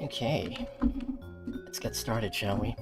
Okay, let's get started, shall we?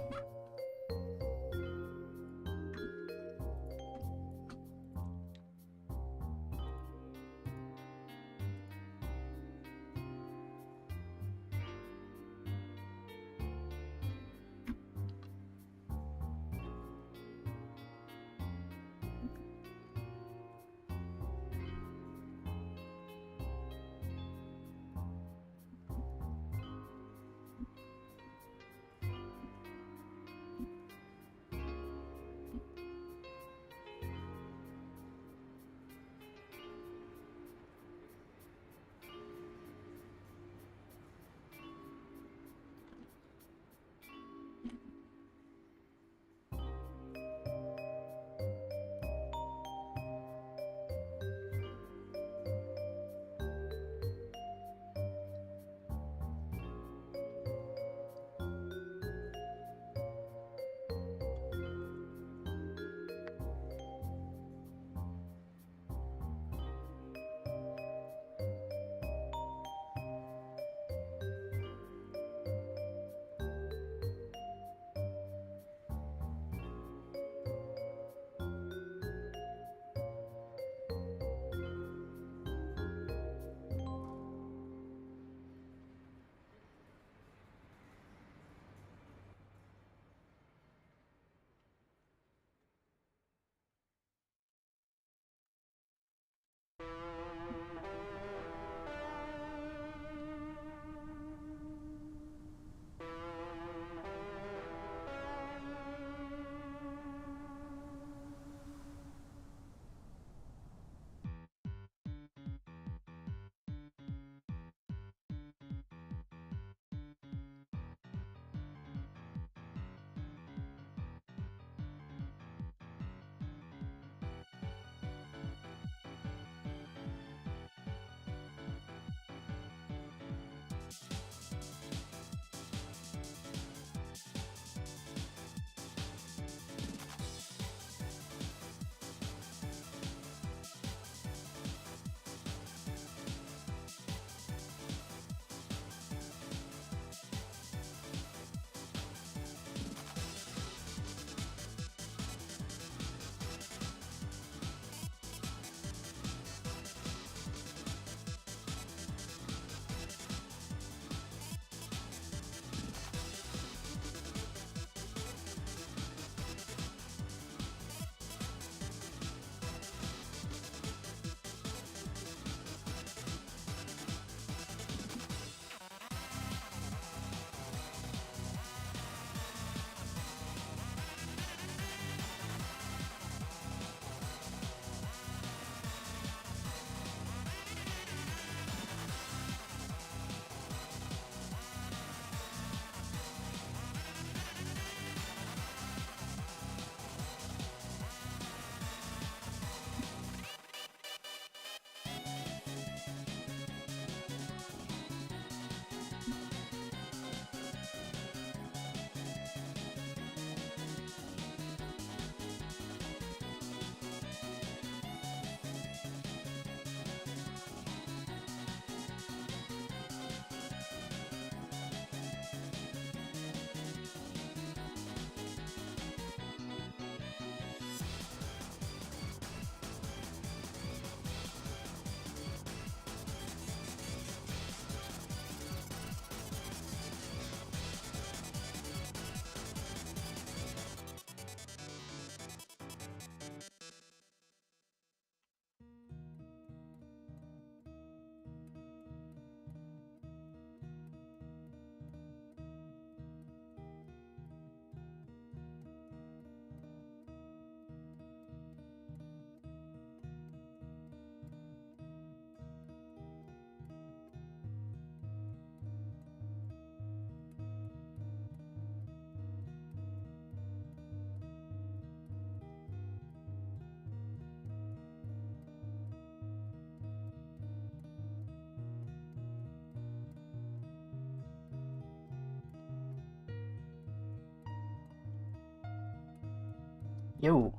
Yo,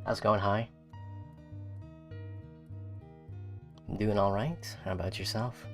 how's it going, hi? I'm doing alright. How about yourself?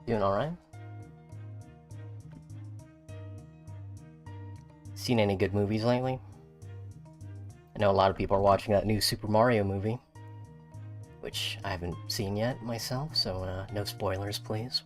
Doing alright? Seen any good movies lately? I know a lot of people are watching that new Super Mario movie, which I haven't seen yet myself, so no spoilers, please.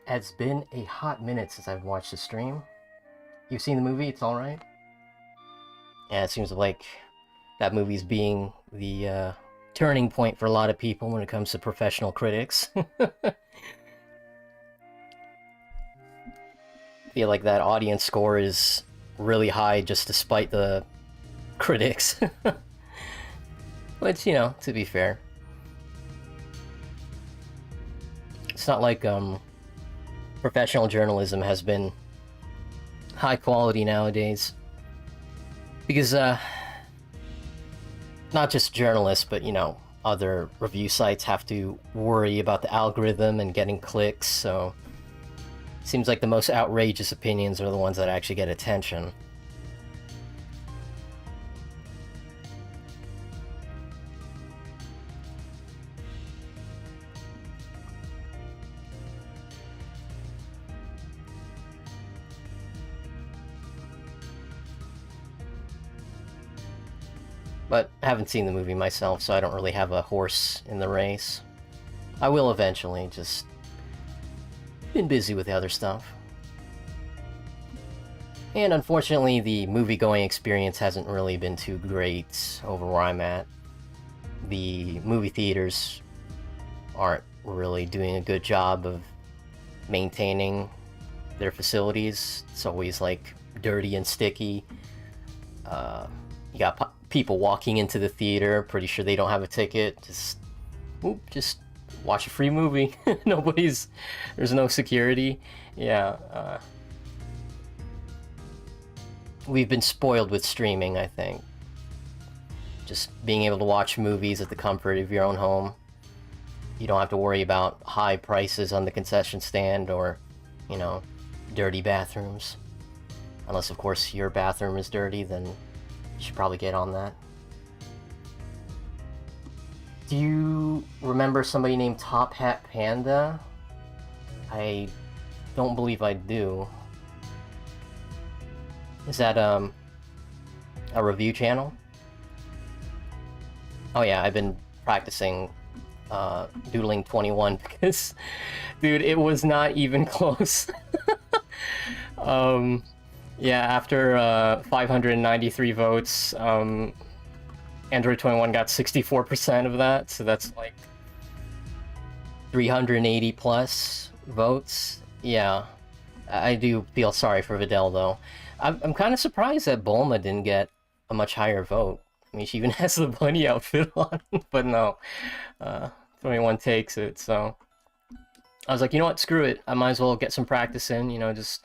It's been a hot minute since I've watched the stream. You've seen the movie? It's alright? Yeah, it seems like that movie's being the turning point for a lot of people when it comes to professional critics. Feel like that audience score is really high just despite the critics. Which, you know, to be fair. It's not like professional journalism has been high quality nowadays. Because not just journalists, but, you know, other review sites have to worry about the algorithm and getting clicks, so it seems like the most outrageous opinions are the ones that actually get attention. But I haven't seen the movie myself, so I don't really have a horse in the race. I will eventually, just been busy with the other stuff. And unfortunately, the movie-going experience hasn't really been too great over where I'm at. The movie theaters aren't really doing a good job of maintaining their facilities. It's always like dirty and sticky. You got people walking into the theater, pretty sure they don't have a ticket. Just watch a free movie. There's no security. Yeah. We've been spoiled with streaming, I think. Just being able to watch movies at the comfort of your own home. You don't have to worry about high prices on the concession stand or, you know, dirty bathrooms. Unless, of course, your bathroom is dirty, then you should probably get on that. Do you remember somebody named Top Hat Panda? I don't believe I do. Is that a review channel? Oh yeah, I've been practicing Doodling 21 because, dude, it was not even close. Yeah, after 593 votes, Android 21 got 64% of that, so that's like 380 plus votes. Yeah, I do feel sorry for Videl though. I'm kind of surprised that Bulma didn't get a much higher vote. I mean, she even has the bunny outfit on, but no, 21 takes it, so I was like, you know what, screw it, I might as well get some practice in, you know, just,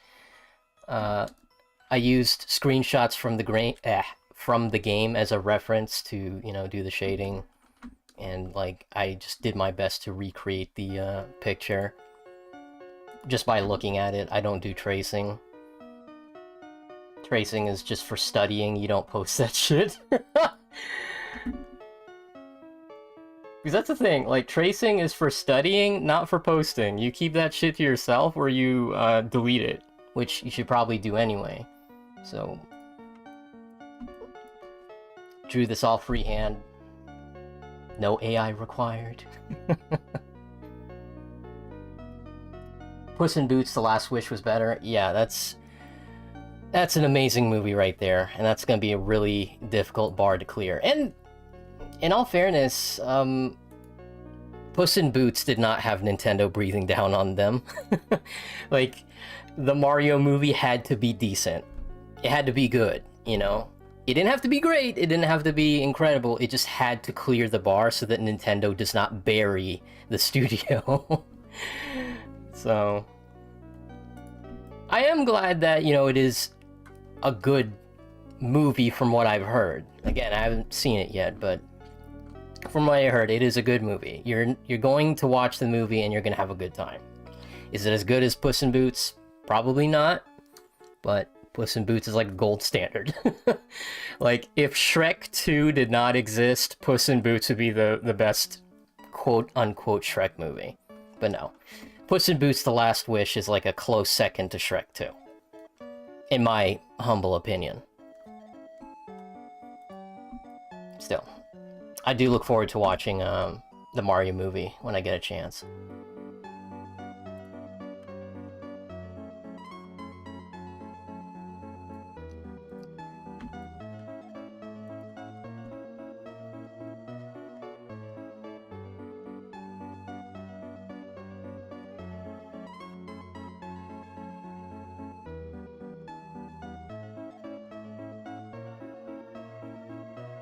I used screenshots from the game as a reference to, you know, do the shading, and, like, I just did my best to recreate the, picture, just by looking at it. I don't do tracing. Tracing is just for studying, you don't post that shit. Because that's the thing, like, tracing is for studying, not for posting. You keep that shit to yourself or you delete it, which you should probably do anyway. So, drew this all freehand. No AI required. Puss in Boots: The Last Wish was better. Yeah, that's an amazing movie right there, and that's gonna be a really difficult bar to clear. And in all fairness, Puss in Boots did not have Nintendo breathing down on them. Like, the Mario movie had to be decent. It had to be good, you know? It didn't have to be great, it didn't have to be incredible, it just had to clear the bar so that Nintendo does not bury the studio. So, I am glad that, you know, it is a good movie from what I've heard. Again, I haven't seen it yet, but from what I heard, it is a good movie. You're going to watch the movie and you're gonna have a good time. Is it as good as Puss in Boots? Probably not, but Puss in Boots is like gold standard. Like, if Shrek 2 did not exist, Puss in Boots would be the best quote-unquote Shrek movie. But no. Puss in Boots: The Last Wish is like a close second to Shrek 2. In my humble opinion. Still, I do look forward to watching the Mario movie when I get a chance.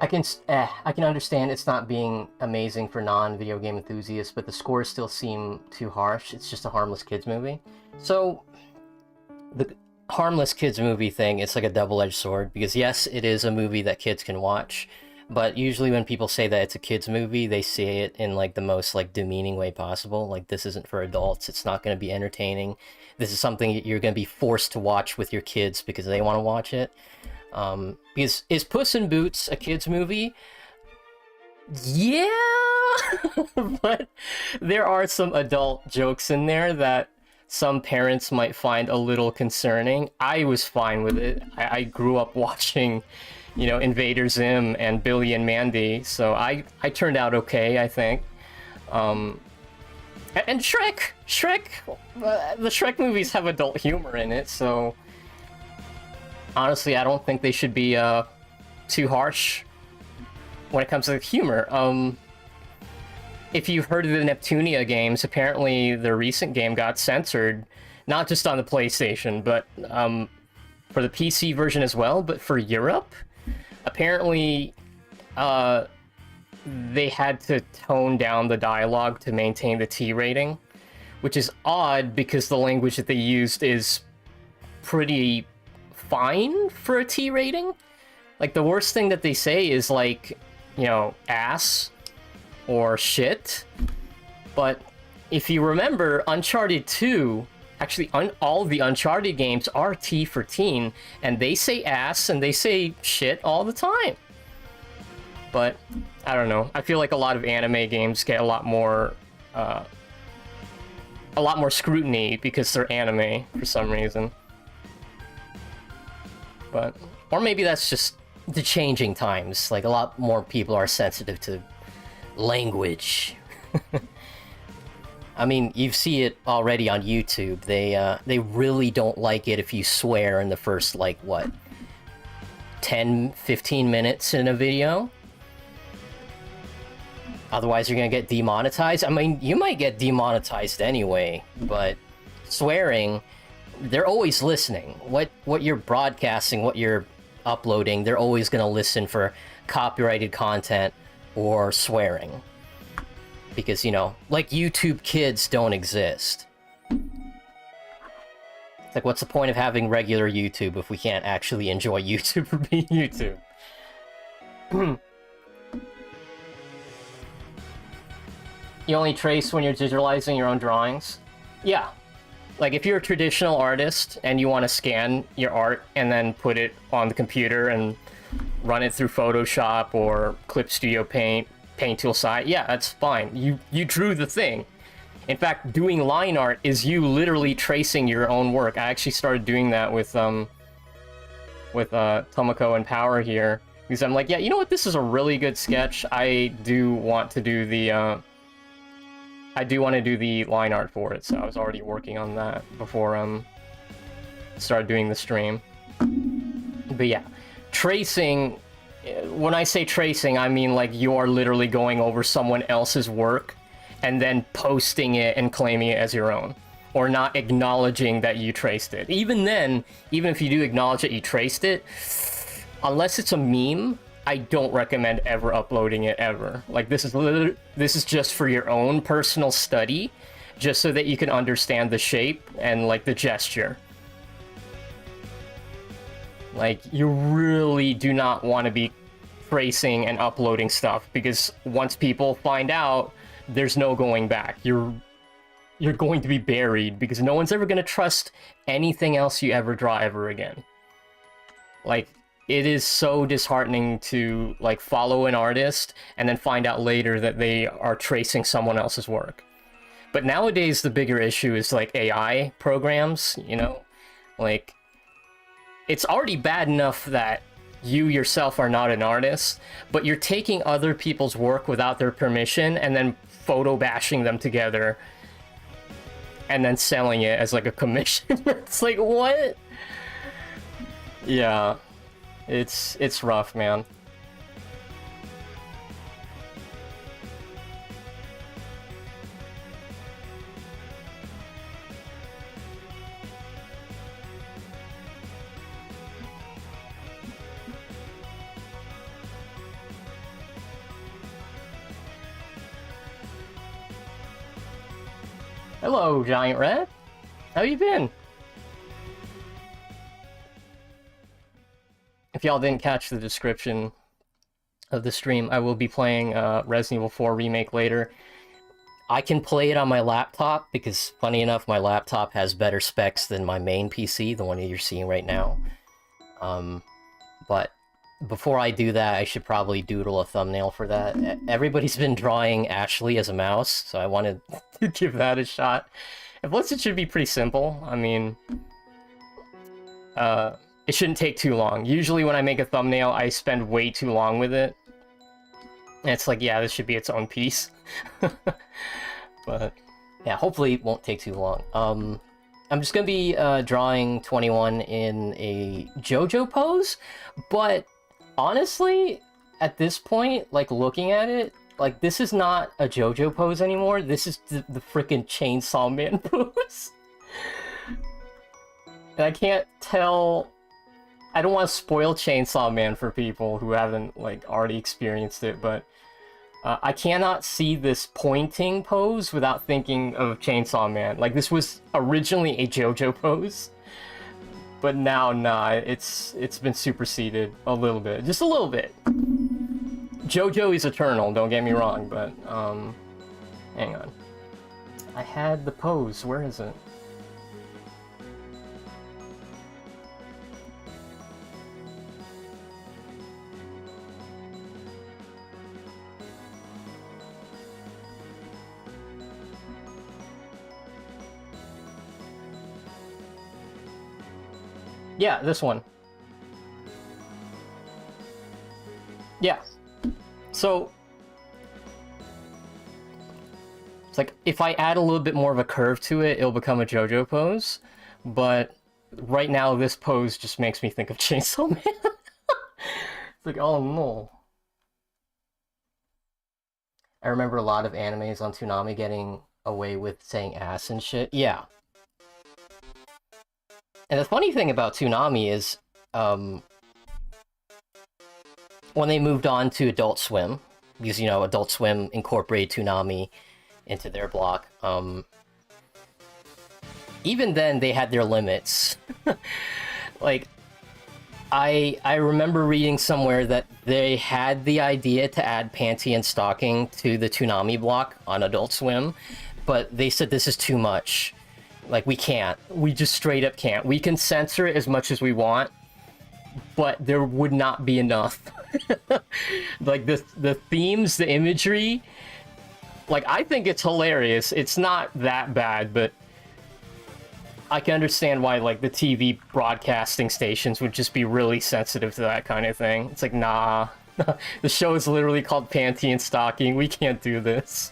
I can understand it's not being amazing for non-video game enthusiasts, but the scores still seem too harsh. It's just a harmless kids movie. So, the harmless kids movie thing, it's like a double-edged sword, because yes, it is a movie that kids can watch, but usually when people say that it's a kids movie, they say it in like the most like demeaning way possible. Like, this isn't for adults, it's not going to be entertaining. This is something that you're going to be forced to watch with your kids because they want to watch it. Because is Puss in Boots a kids movie? Yeah, but there are some adult jokes in there that some parents might find a little concerning. I was fine with it. I grew up watching, you know, Invader Zim and Billy and Mandy, so I turned out okay, I think. And Shrek, the Shrek movies have adult humor in it, so honestly, I don't think they should be too harsh when it comes to humor. If you've heard of the Neptunia games, apparently the recent game got censored, not just on the PlayStation, but for the PC version as well, but for Europe. Apparently, they had to tone down the dialogue to maintain the T rating, which is odd because the language that they used is pretty fine for a T rating. Like, the worst thing that they say is like, you know, ass or shit. But if you remember, Uncharted 2, actually all the Uncharted games are T for teen, and they say ass and they say shit all the time. But I don't know, I feel like a lot of anime games get a lot more scrutiny because they're anime for some reason. But, or maybe that's just the changing times. Like, a lot more people are sensitive to language. I mean, you see it already on YouTube. They really don't like it if you swear in the first, like, what, 10, 15 minutes in a video? Otherwise, you're gonna get demonetized. I mean, you might get demonetized anyway, but swearing, they're always listening. What you're broadcasting, what you're uploading, they're always gonna listen for copyrighted content or swearing. Because, you know, like, YouTube Kids don't exist. It's like, what's the point of having regular YouTube if we can't actually enjoy YouTube for being YouTube? You only trace when you're digitalizing your own drawings? Yeah. Like, if you're a traditional artist and you want to scan your art and then put it on the computer and run it through Photoshop or Clip Studio Paint, paint tool side, yeah, that's fine. You drew the thing. In fact, doing line art is you literally tracing your own work. I actually started doing that with Tomoko and Power here, because I'm like, yeah, you know what, this is a really good sketch. I do want to do the line art for it, so I was already working on that before started doing the stream. But yeah, tracing, when I say tracing, I mean like you are literally going over someone else's work and then posting it and claiming it as your own, or not acknowledging that you traced it. Even then, even if you do acknowledge that you traced it, unless it's a meme, I don't recommend ever uploading it ever. Like, this is just for your own personal study, just so that you can understand the shape and like the gesture. Like, you really do not want to be tracing and uploading stuff, because once people find out, there's no going back. You're going to be buried, because no one's ever going to trust anything else you ever draw ever again. Like, it is so disheartening to like follow an artist and then find out later that they are tracing someone else's work. But nowadays the bigger issue is like AI programs, you know? Like, it's already bad enough that you yourself are not an artist, but you're taking other people's work without their permission and then photo bashing them together and then selling it as like a commission. It's like, what? Yeah, it's rough, man. Hello, Giant Red. How you been? If y'all didn't catch the description of the stream, I will be playing Resident Evil 4 Remake later. I can play it on my laptop because, funny enough, my laptop has better specs than my main PC, the one that you're seeing right now. But before I do that, I should probably doodle a thumbnail for that. Everybody's been drawing Ashley as a mouse, so I wanted to give that a shot. And plus, it should be pretty simple. I mean, it shouldn't take too long. Usually when I make a thumbnail, I spend way too long with it. And it's like, yeah, this should be its own piece. But, yeah, hopefully it won't take too long. I'm just gonna be drawing 21 in a JoJo pose, but honestly, at this point, like, looking at it, like, this is not a JoJo pose anymore. This is the frickin' Chainsaw Man pose. And I can't tell... I don't want to spoil Chainsaw Man for people who haven't, like, already experienced it, but I cannot see this pointing pose without thinking of Chainsaw Man. Like, this was originally a JoJo pose, but now, nah, it's been superseded a little bit. Just a little bit. JoJo is eternal, don't get me wrong, but, hang on. I had the pose, where is it? Yeah, this one. Yeah. So, it's like, if I add a little bit more of a curve to it, it'll become a JoJo pose. But right now, this pose just makes me think of Chainsaw Man. It's like, oh no. I remember a lot of animes on Toonami getting away with saying ass and shit. Yeah. And the funny thing about Toonami is, when they moved on to Adult Swim, because, you know, Adult Swim incorporated Toonami into their block, even then they had their limits. Like, I remember reading somewhere that they had the idea to add panty and stocking to the Toonami block on Adult Swim, but they said this is too much. Like, we can't. We just straight up can't. We can censor it as much as we want, but there would not be enough. Like the themes, the imagery, like I think it's hilarious. It's not that bad, but I can understand why like the TV broadcasting stations would just be really sensitive to that kind of thing. It's like, nah, the show is literally called Panty and Stocking. We can't do this.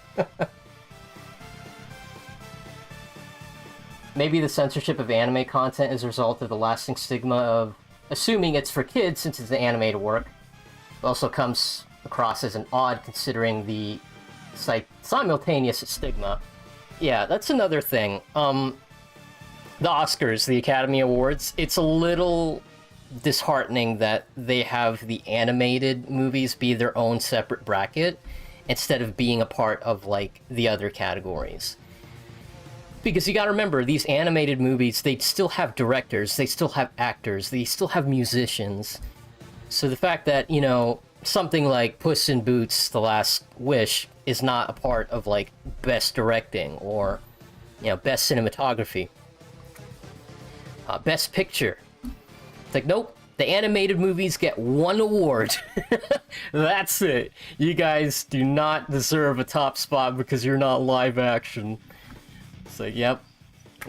Maybe the censorship of anime content is a result of the lasting stigma of assuming it's for kids since it's an animated work. It also comes across as an odd considering the simultaneous stigma. Yeah, that's another thing. The Oscars, the Academy Awards, it's a little disheartening that they have the animated movies be their own separate bracket instead of being a part of like the other categories. Because you gotta remember, these animated movies, they still have directors, they still have actors, they still have musicians. So the fact that, you know, something like Puss in Boots: The Last Wish is not a part of like best directing or, you know, best cinematography. Best Picture. It's like, nope, the animated movies get one award. That's it. You guys do not deserve a top spot because you're not live action. It's like, yep,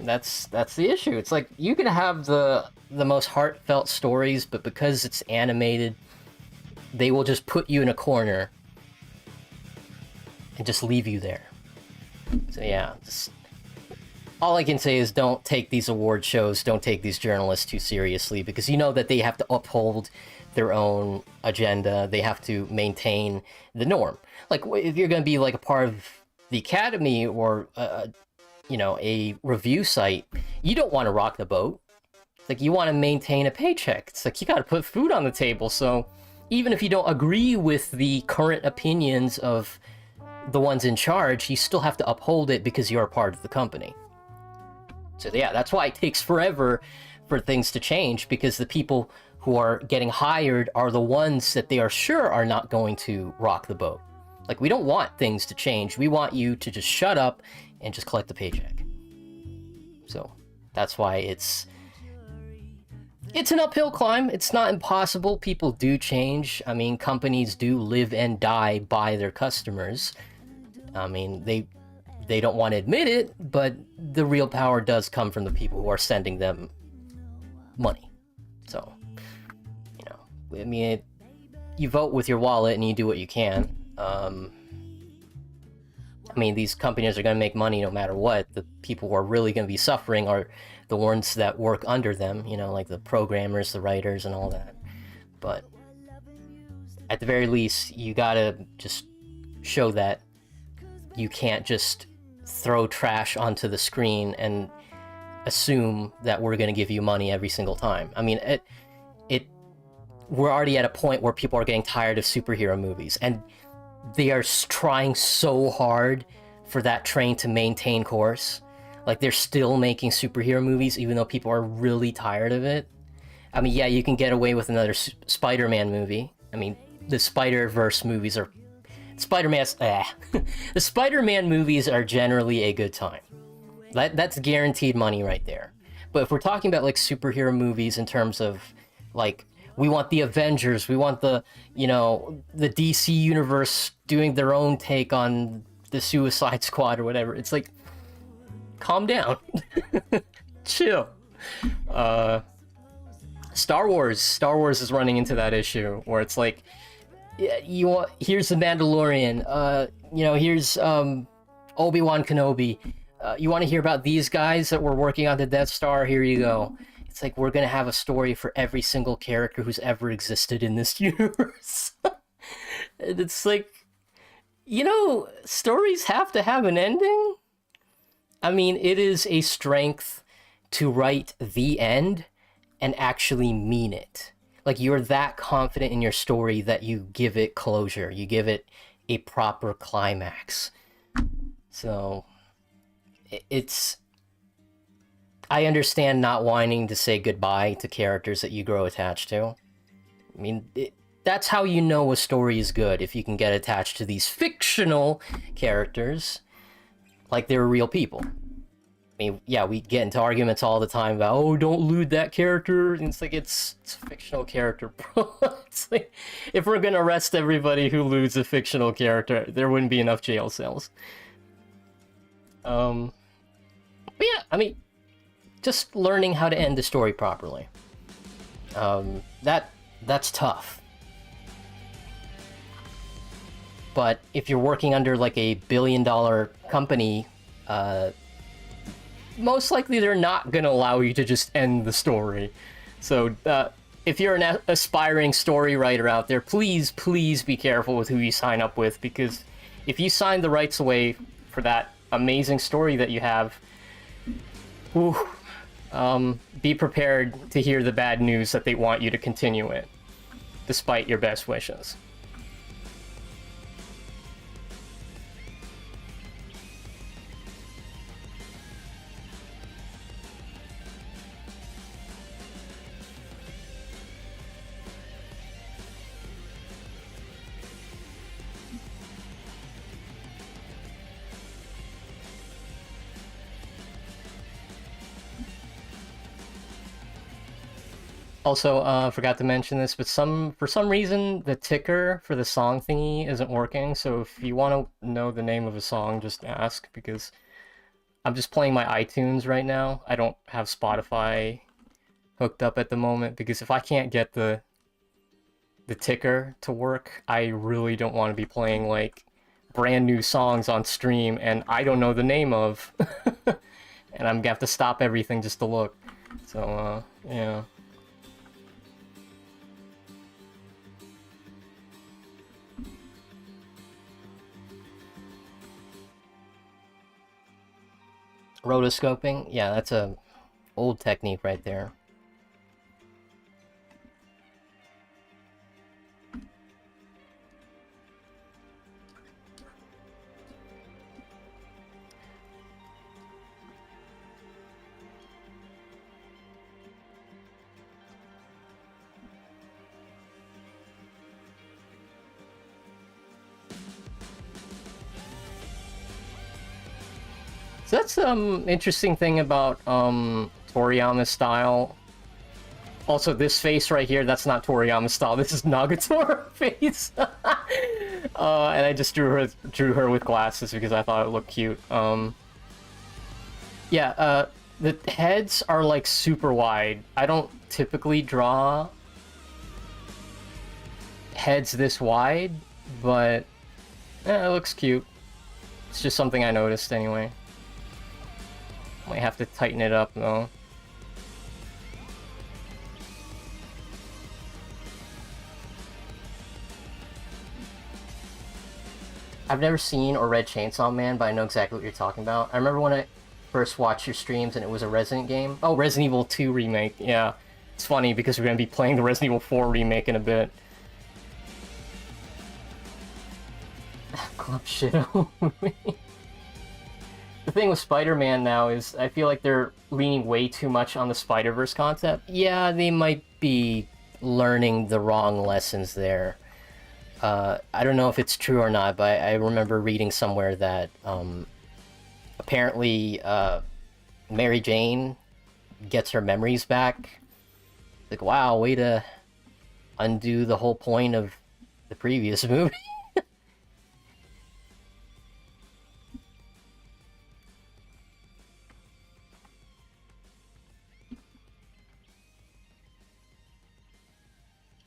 that's the issue. It's like, you can have the most heartfelt stories, but because it's animated, they will just put you in a corner and just leave you there. So yeah, just... all I can say is don't take these award shows, don't take these journalists too seriously, because you know that they have to uphold their own agenda. They have to maintain the norm. Like, if you're going to be like a part of the Academy or, you know, a review site, you don't want to rock the boat. Like, you want to maintain a paycheck. It's like, you got to put food on the table. So even if you don't agree with the current opinions of the ones in charge, you still have to uphold it because you're a part of the company. So yeah, that's why it takes forever for things to change, because the people who are getting hired are the ones that they are sure are not going to rock the boat. Like, we don't want things to change. We want you to just shut up and just collect the paycheck. So that's why it's an uphill climb. It's not impossible. People do change. I mean, companies do live and die by their customers. I mean, they don't want to admit it, but the real power does come from the people who are sending them money. So, you know, I mean, you vote with your wallet and you do what you can. I mean, these companies are going to make money no matter what. The people who are really going to be suffering are the ones that work under them, you know, like the programmers, the writers, and all that. But at the very least, you got to just show that you can't just throw trash onto the screen and assume that we're going to give you money every single time. I mean, we're already at a point where people are getting tired of superhero movies, and they are trying so hard for that train to maintain course. Like, they're still making superhero movies even though people are really tired of it. I mean, yeah, you can get away with another Spider-Man movie. I mean, the Spider-Verse movies are... the Spider-Man movies are generally a good time. That's guaranteed money right there. But if we're talking about, like, superhero movies in terms of, like, we want the Avengers, we want the, you know, the DC universe doing their own take on the Suicide Squad or whatever, it's like, calm down. Chill. Star Wars is running into that issue where it's like, here's the Mandalorian, you know, here's Obi-Wan Kenobi. You want to hear about these guys that were working on the Death Star? Here you go. It's like, we're gonna have a story for every single character who's ever existed in this universe. And it's like, you know, stories have to have an ending. I mean, it is a strength to write the end and actually mean it. Like, you're that confident in your story that you give it closure. You give it a proper climax. So, it's... I understand not wanting to say goodbye to characters that you grow attached to. I mean, that's how you know a story is good, if you can get attached to these fictional characters like they're real people. mean, yeah, we get into arguments all the time about, oh, don't lewd that character. And it's like, it's a fictional character, bro. It's like, if we're gonna arrest everybody who lewds a fictional character, there wouldn't be enough jail cells. But yeah, I mean, just learning how to end the story properly. That's tough. But if you're working under like a billion-dollar company, most likely they're not going to allow you to just end the story. So if you're an aspiring story writer out there, please be careful with who you sign up with, because if you sign the rights away for that amazing story that you have, whew, be prepared to hear the bad news that they want you to continue it, despite your best wishes. Also, forgot to mention this, but for some reason the ticker for the song thingy isn't working. So if you want to know the name of a song, just ask, because I'm just playing my iTunes right now. I don't have Spotify hooked up at the moment, because if I can't get the ticker to work, I really don't want to be playing like brand new songs on stream and I don't know the name of, and I'm gonna have to stop everything just to look. So yeah. Rotoscoping, yeah, that's a old technique right there. So that's interesting thing about Toriyama's style. Also, this face right here, that's not Toriyama's style. This is Nagatora face. And I just drew her with glasses because I thought it looked cute. Yeah, the heads are like super wide. I don't typically draw heads this wide, but it looks cute. It's just something I noticed anyway. Might have to tighten it up though. I've never seen or read Chainsaw Man, but I know exactly what you're talking about. I remember when I first watched your streams and it was a Resident game. Oh, Resident Evil 2 remake, yeah. It's funny because we're going to be playing the Resident Evil 4 remake in a bit. Club Shadow movie. The thing with Spider-Man now is I feel like they're leaning way too much on the Spider-Verse concept. Yeah, they might be learning the wrong lessons there. I don't know if it's true or not, but I remember reading somewhere that apparently Mary Jane gets her memories back. Like, wow, way to undo the whole point of the previous movie.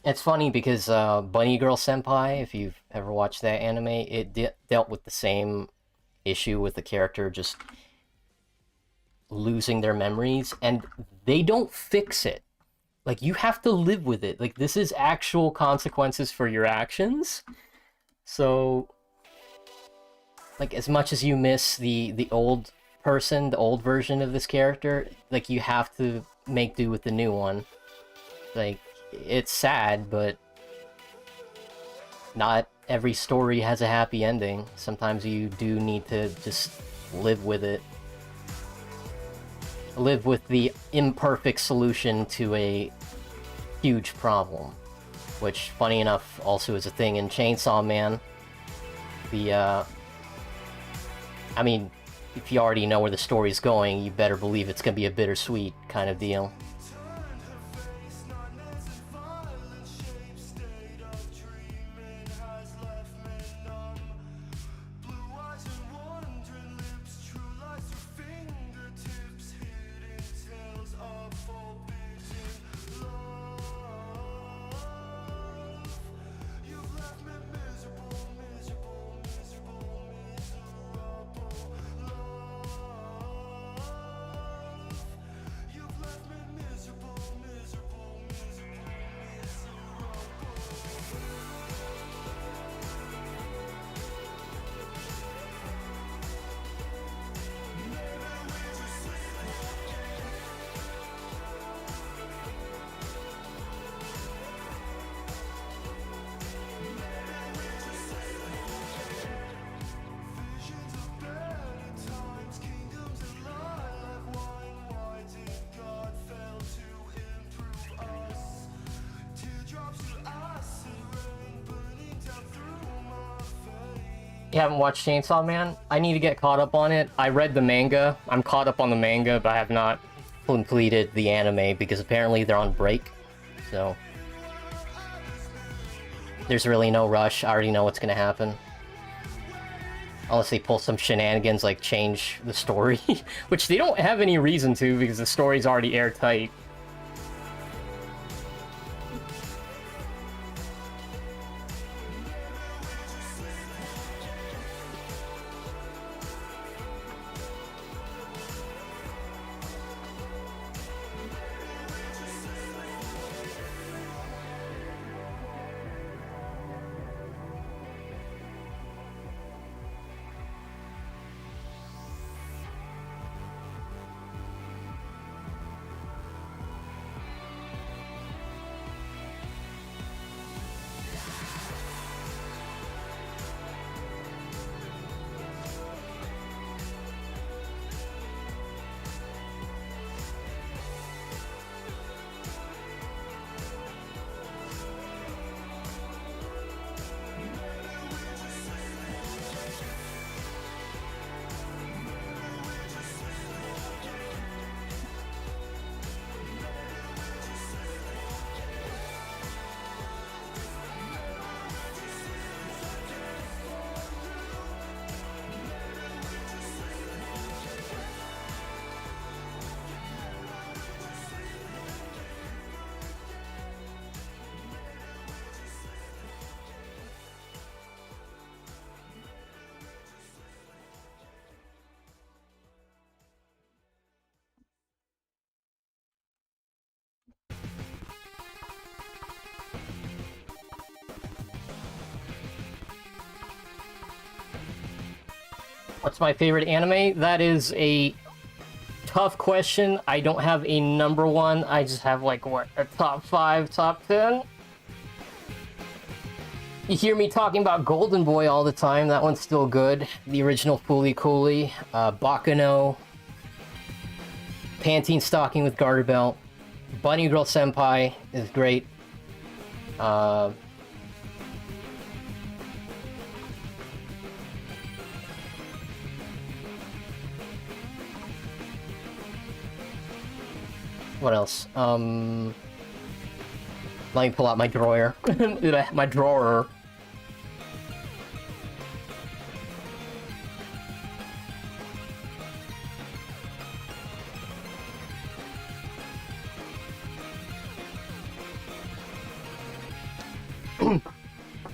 It's funny because Bunny Girl Senpai, if you've ever watched that anime, it dealt with the same issue with the character just losing their memories, and they don't fix it. Like, you have to live with it. Like, this is actual consequences for your actions. So, like, as much as you miss the old person, the old version of this character, like, you have to make do with the new one. Like, it's sad, but not every story has a happy ending. Sometimes you do need to just live with it. Live with the imperfect solution to a huge problem. Which, funny enough, also is a thing in Chainsaw Man. I mean, if you already know where the story's going, you better believe it's gonna be a bittersweet kind of deal. You haven't watched Chainsaw Man? I need to get caught up on it. I read the manga. I'm caught up on the manga, but I have not completed the anime because apparently they're on break. So there's really no rush. I already know what's gonna happen. Unless they pull some shenanigans like change the story, which they don't have any reason to because the story's already airtight. What's my favorite anime? That is a tough question. I don't have a number one. I just have like, what, a top 5, top 10? You hear me talking about Golden Boy all the time. That one's still good. The original Fooly Cooly. Baccano. Pantene Stocking with Garter Belt. Bunny Girl Senpai is great. What else? Let me pull out my drawer. My drawer.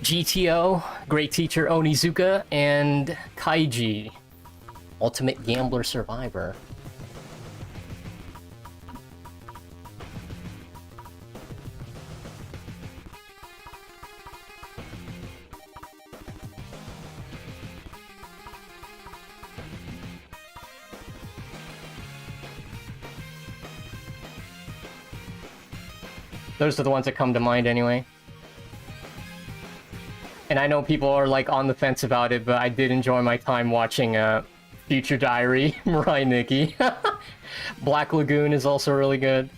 GTO, Great Teacher Onizuka, and Kaiji, Ultimate Gambler Survivor. Those are the ones that come to mind anyway. And I know people are like on the fence about it, but I did enjoy my time watching Future Diary, Mirai Nikki. Black Lagoon is also really good.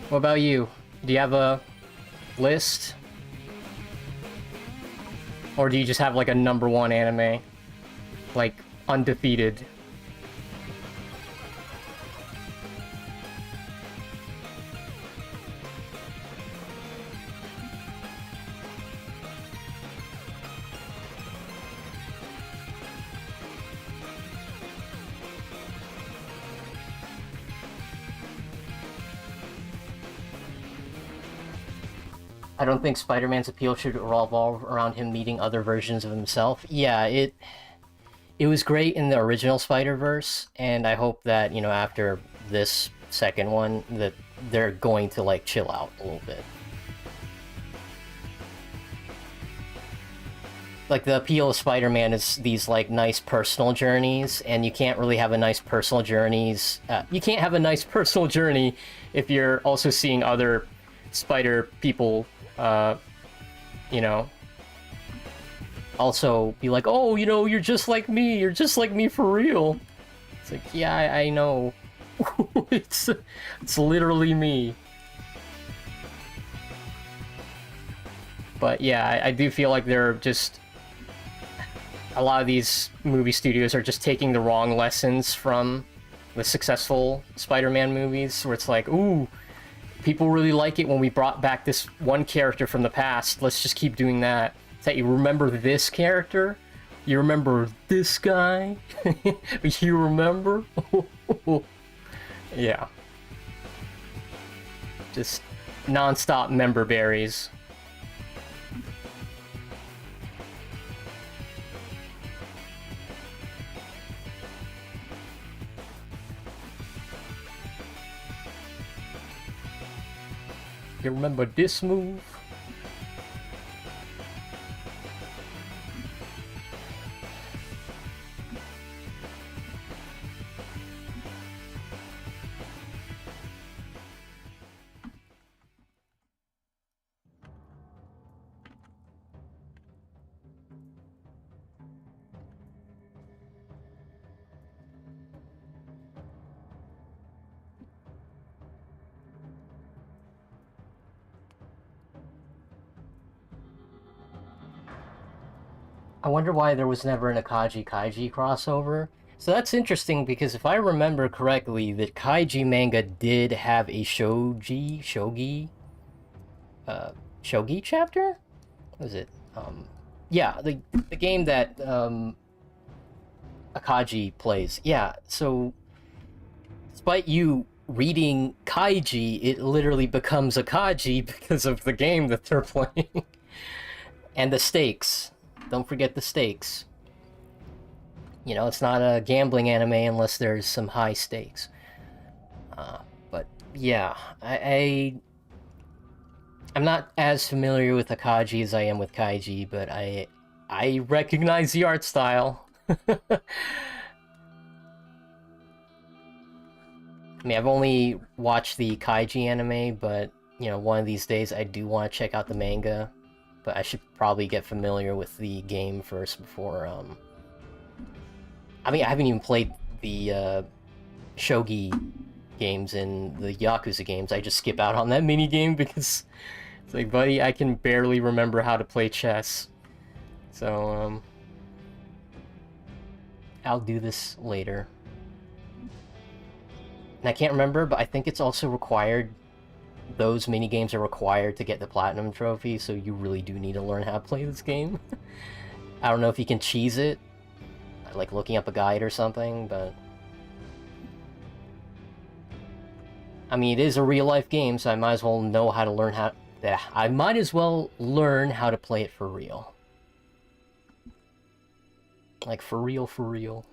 What about you? Do you have a list? Or do you just have like a #1 anime? Like, undefeated? I don't think Spider-Man's appeal should revolve around him meeting other versions of himself. Yeah, it was great in the original Spider-Verse, and I hope that, you know, after this second one, that they're going to, like, chill out a little bit. Like, the appeal of Spider-Man is these, like, nice personal journeys, and you can't really have a nice personal journeys... you can't have a nice personal journey if you're also seeing other Spider people, you know, also be like, oh, you know, you're just like me for real. It's like, yeah, I know. it's literally me. But yeah, I do feel like they're just... A lot of these movie studios are just taking the wrong lessons from the successful Spider-Man movies, where it's like, ooh, people really like it when we brought back this one character from the past. Let's just keep doing that. It's that you remember this character? You remember this guy? You remember? Yeah. Just non-stop member berries. You remember this move? I wonder why there was never an Akaji Kaiji crossover. So that's interesting, because if I remember correctly, the Kaiji manga did have a uh, Shogi chapter? What was it? Yeah, the game that, Akaji plays. Yeah, so despite you reading Kaiji, it literally becomes Akaji because of the game that they're playing. And the stakes. Don't forget the stakes. You know, it's not a gambling anime unless there's some high stakes. But yeah, I'm not as familiar with Akaji as I am with Kaiji, but I recognize the art style. I mean, I've only watched the Kaiji anime, but, you know, one of these days I do want to check out the manga. But I should probably get familiar with the game first before, I mean, I haven't even played the, Shogi games and the Yakuza games. I just skip out on that mini game because it's like, buddy, I can barely remember how to play chess. So, I'll do this later. And I can't remember, but I think it's also required... Those mini games are required to get the Platinum Trophy, so you really do need to learn how to play this game. I don't know if you can cheese it, like looking up a guide or something, but... I mean, it is a real-life game, so I might as well know how to learn how... I might as well learn how to play it for real. Like, for real, for real.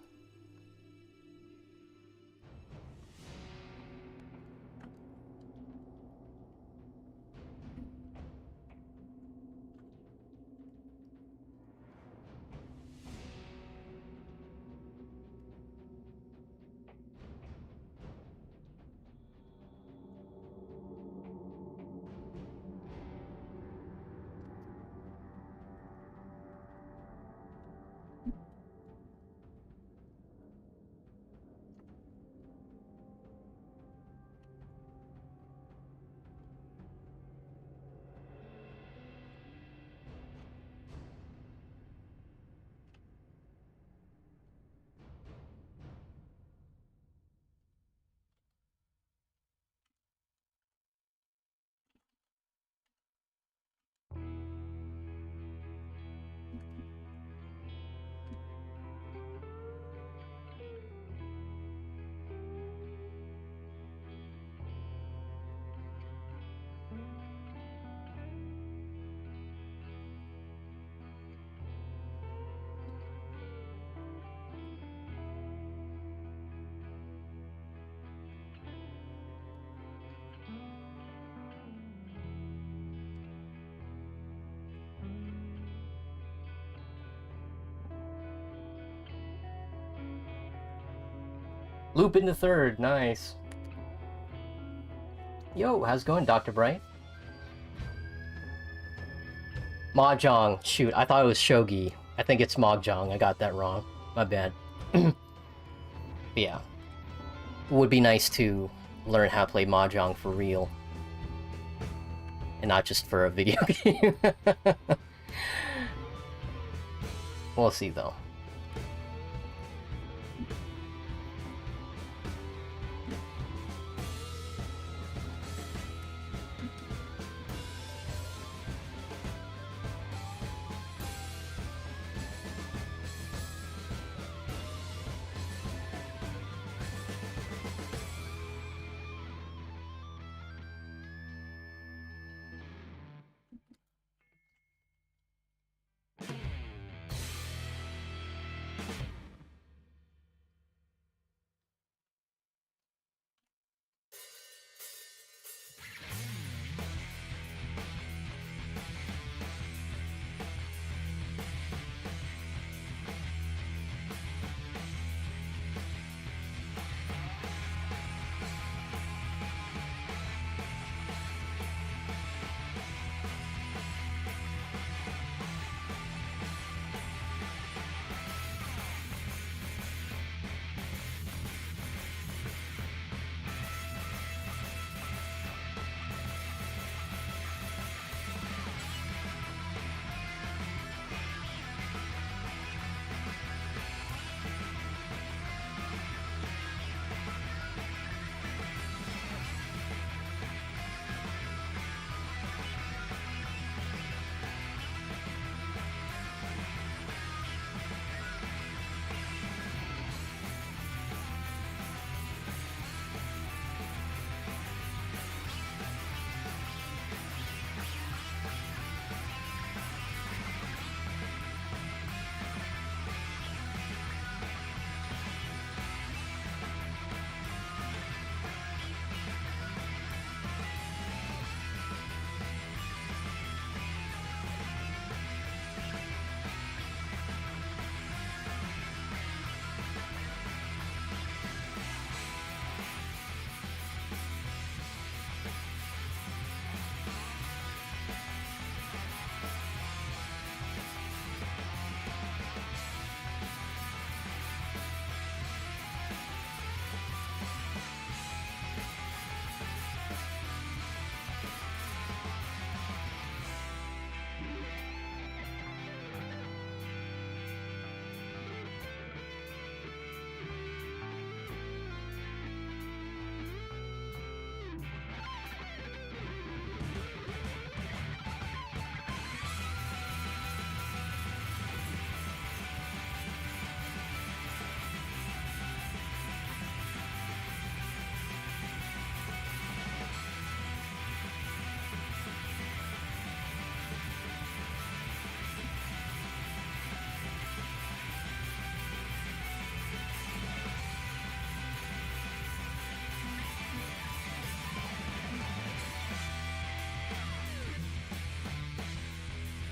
Loop in the third, nice. Yo, how's it going, Dr. Bright? Mahjong, shoot, I thought it was Shogi. I think it's Mahjong, I got that wrong. My bad. Yeah. Would be nice to learn how to play Mahjong for real. And not just for a video game. We'll see, though.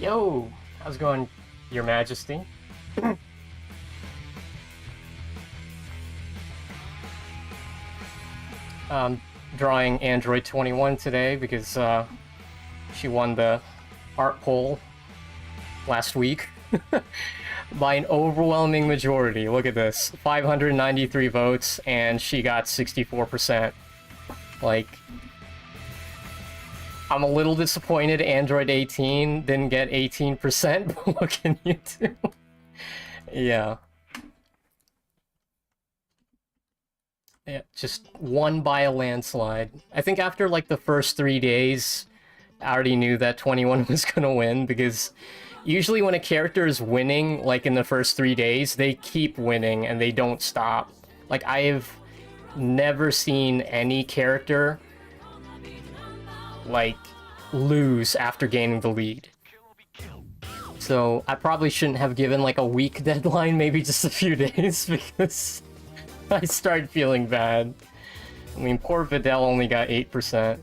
Yo, how's it going, Your Majesty? Drawing Android 21 today because she won the art poll last week by an overwhelming majority. Look at this, 593 votes, and she got 64%. Like, I'm a little disappointed Android 18 didn't get 18%, but what can you do? Yeah. Yeah, just won by a landslide. I think after like the first 3 days, I already knew that 21 was gonna win, because usually when a character is winning, like in the first 3 days, they keep winning and they don't stop. Like, I've never seen any character like lose after gaining the lead. So I probably shouldn't have given like a week deadline, maybe just a few days, because I started feeling bad. I mean, poor Videl only got 8%,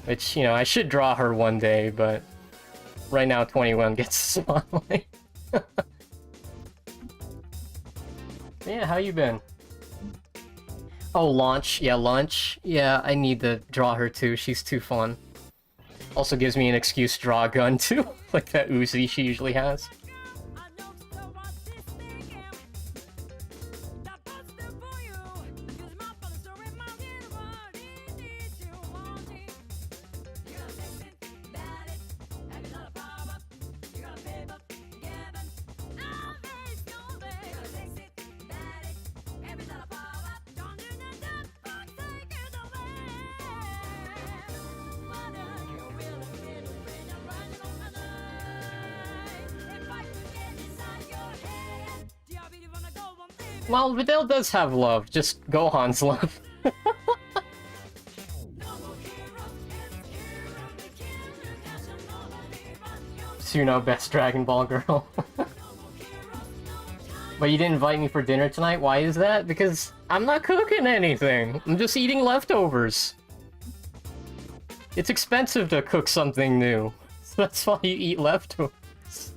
which, you know, I should draw her one day, but right now 21 gets the spotlight. Yeah, how you been? Oh, Launch. Yeah, Launch. Yeah, I need to draw her too. She's too fun. Also gives me an excuse to draw a gun too, like that Uzi she usually has. Well, Videl does have love, just Gohan's love. Suno, best Dragon Ball girl. But you didn't invite me for dinner tonight? Why is that? Because I'm not cooking anything. I'm just eating leftovers. It's expensive to cook something new. So that's why you eat leftovers.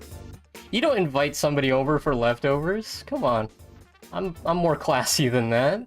You don't invite somebody over for leftovers? Come on. I'm more classy than that.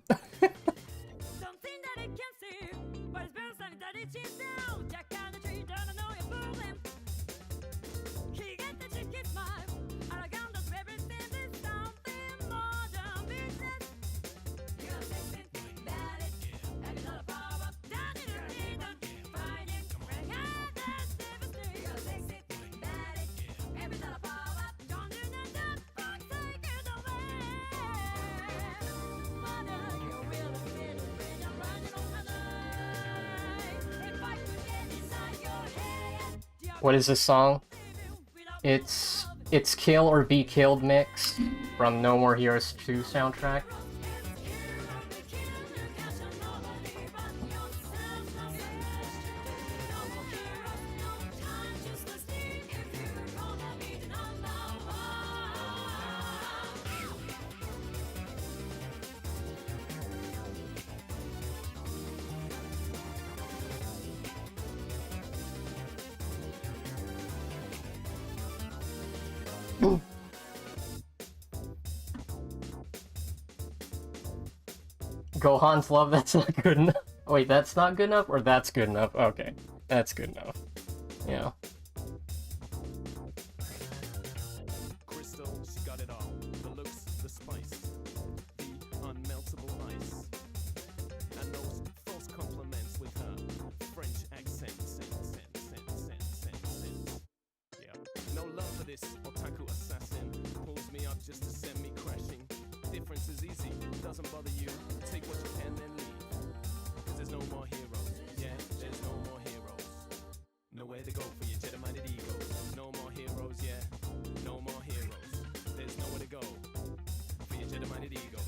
What is this song? It's Kill or Be Killed mix from No More Heroes 2 soundtrack. Gohan's love, that's not good enough. Wait, that's not good enough? Or that's good enough? Okay, that's good enough. Yeah. Crystal, she got it all. The looks, the spice, the unmeltable ice. And those false compliments with her French accent. Yeah. No love for this otaku assassin. Pulls me up just to send me crashing. Difference is easy, doesn't bother you. Take what you can then leave. Cause there's no more heroes. Yeah, there's no more heroes. Nowhere to go for your Jedi-minded ego. No more heroes, yeah. No more heroes. There's nowhere to go for your Jedi-minded ego.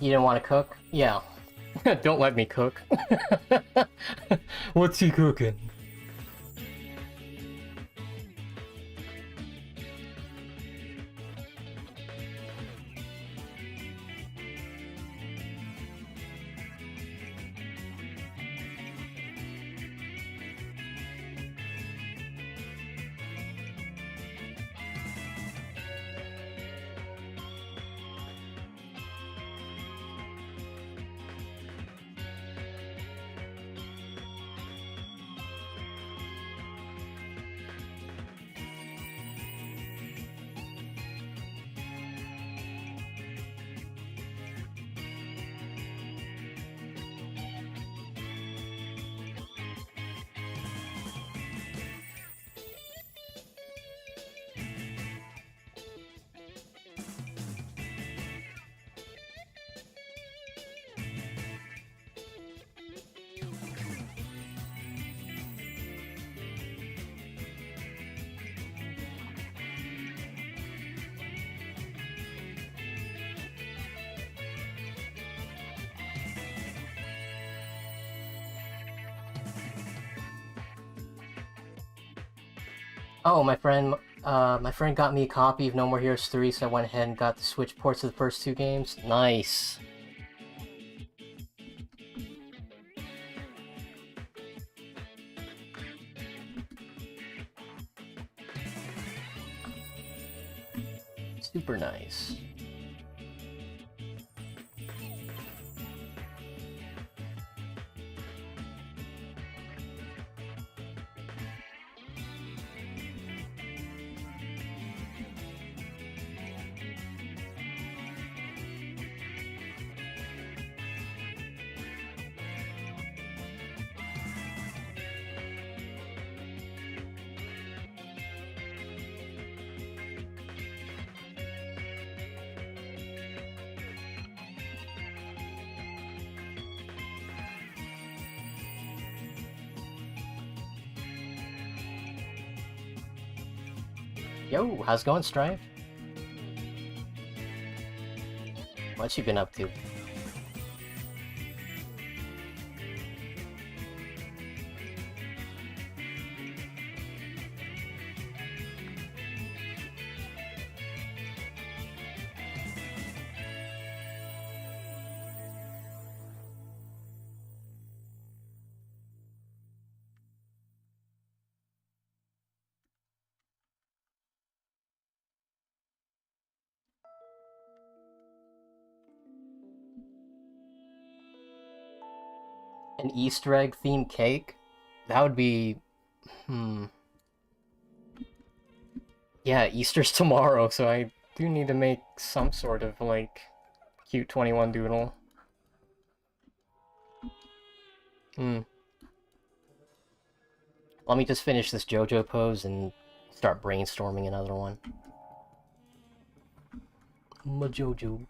You didn't want to cook? Yeah. Don't let me cook. What's he cooking? Oh, my friend got me a copy of No More Heroes 3, so I went ahead and got the Switch ports of the first two games. Nice. Super nice. Yo, how's it going, Strife? What you been up to? An Easter egg themed cake? That would be... Hmm. Yeah, Easter's tomorrow, so I do need to make some sort of, like, cute 21 doodle. Hmm. Let me just finish this JoJo pose and start brainstorming another one. My JoJo.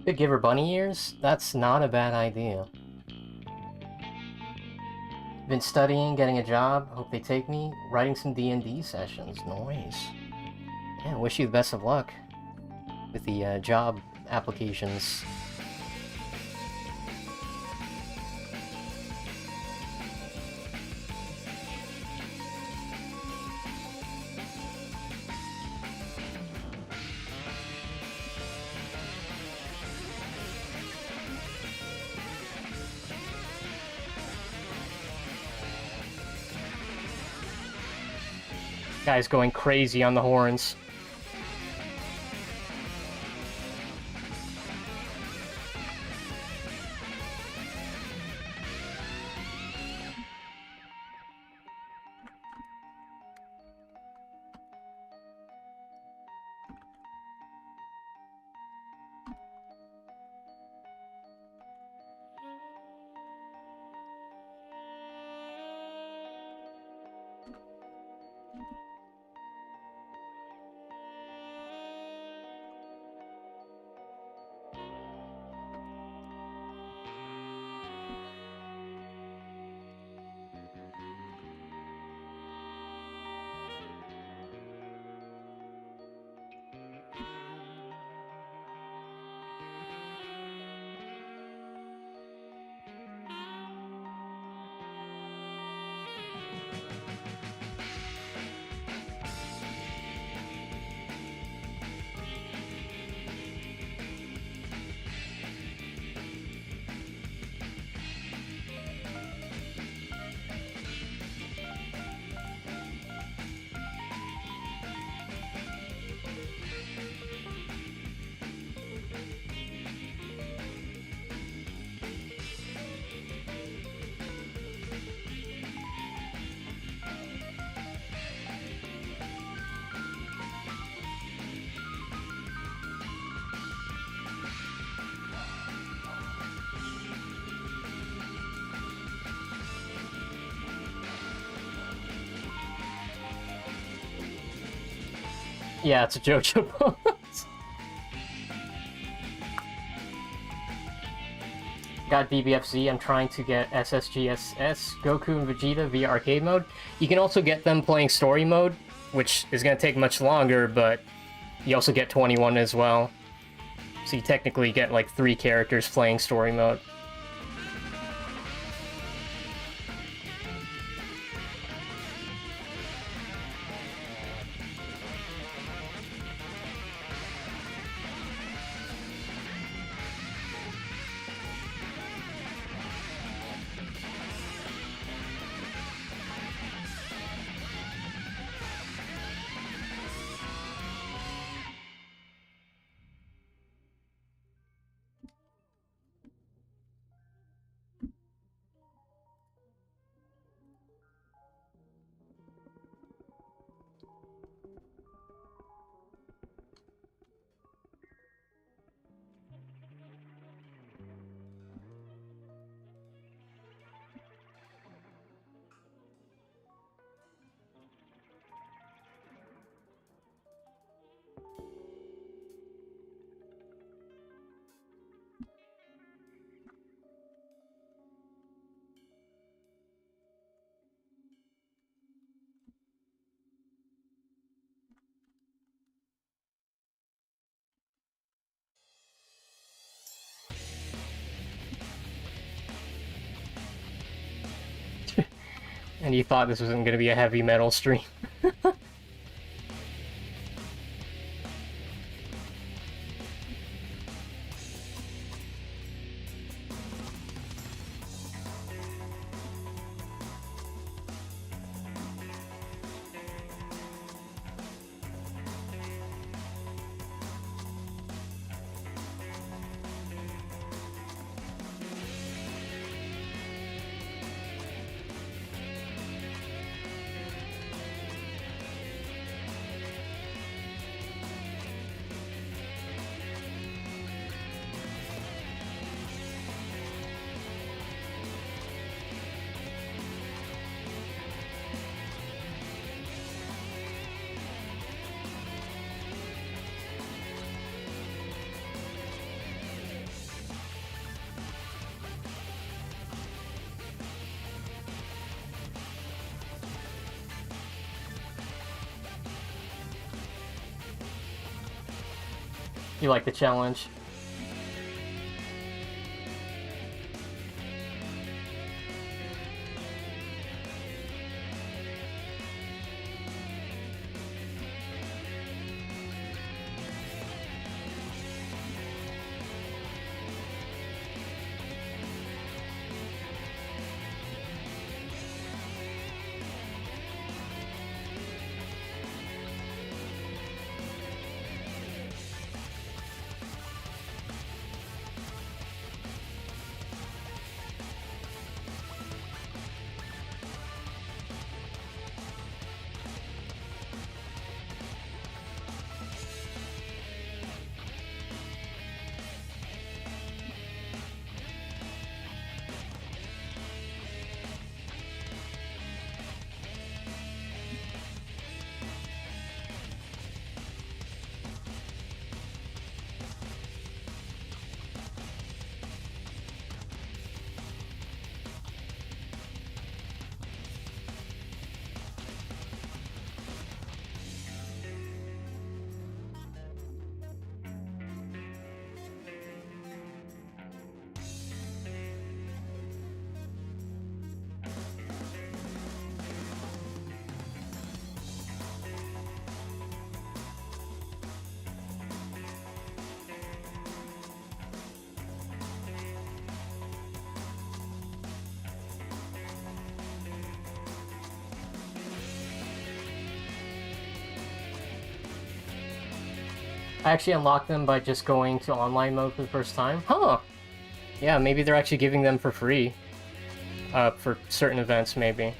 Could give her bunny ears? That's not a bad idea. Been studying, getting a job, hope they take me, writing some D&D sessions, noise. Yeah, wish you the best of luck with the job applications. Guy's going crazy on the horns. Yeah, it's a JoJo. Got BBFZ. I'm trying to get SSGSS, Goku, and Vegeta via arcade mode. You can also get them playing story mode, which is going to take much longer, but you also get 21 as well. So you technically get like 3 characters playing story mode. And you thought this wasn't going to be a heavy metal stream. You like the challenge? I actually unlocked them by just going to online mode for the first time. Huh. Yeah, maybe they're actually giving them for free. For certain events, maybe.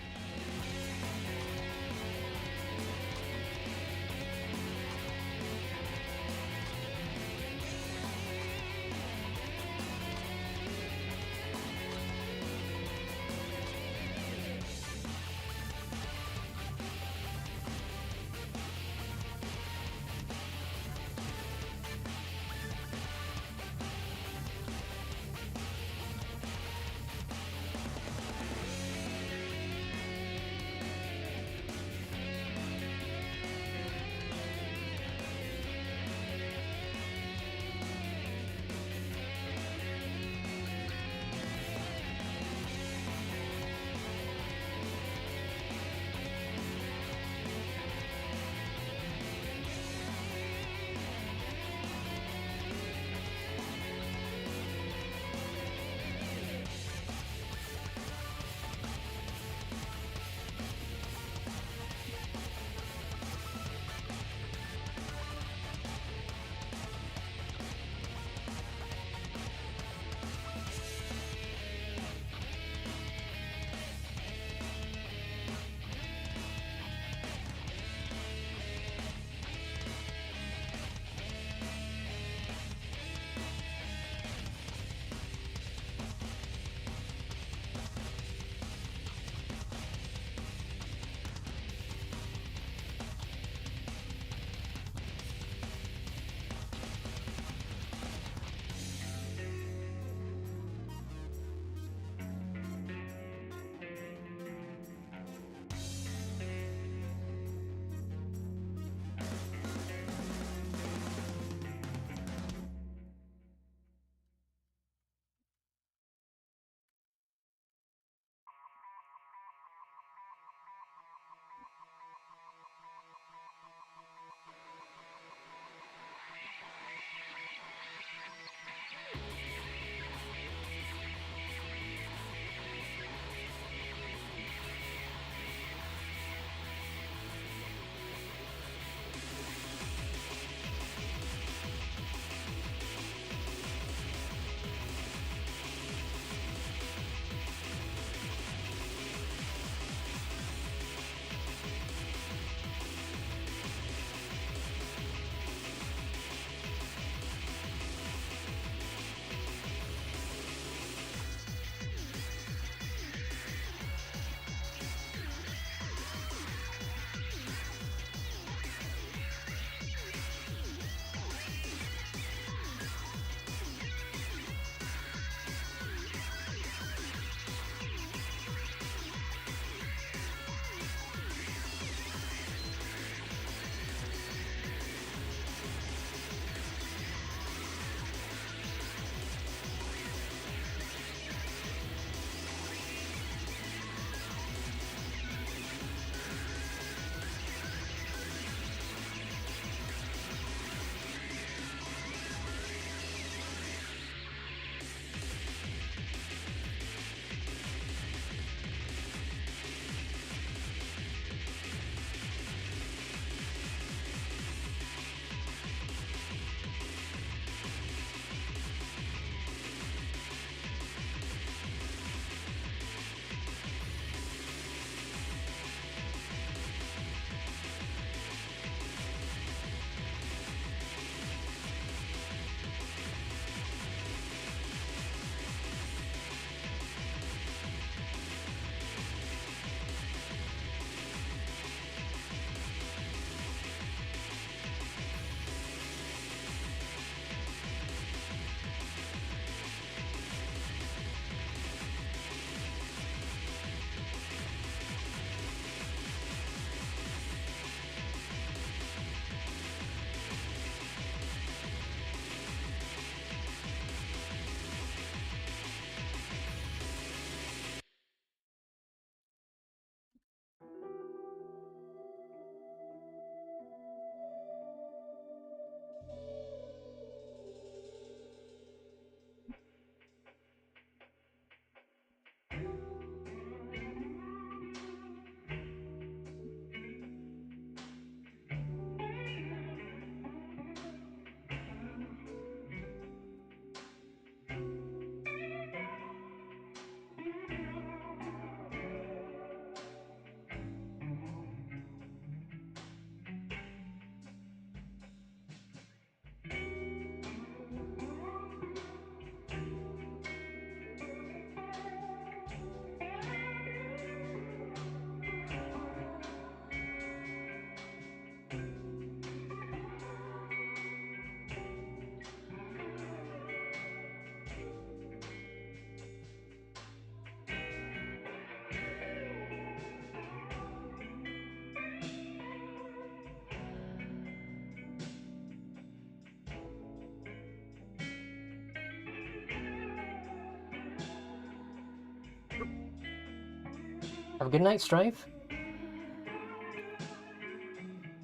Have a good night, Strife.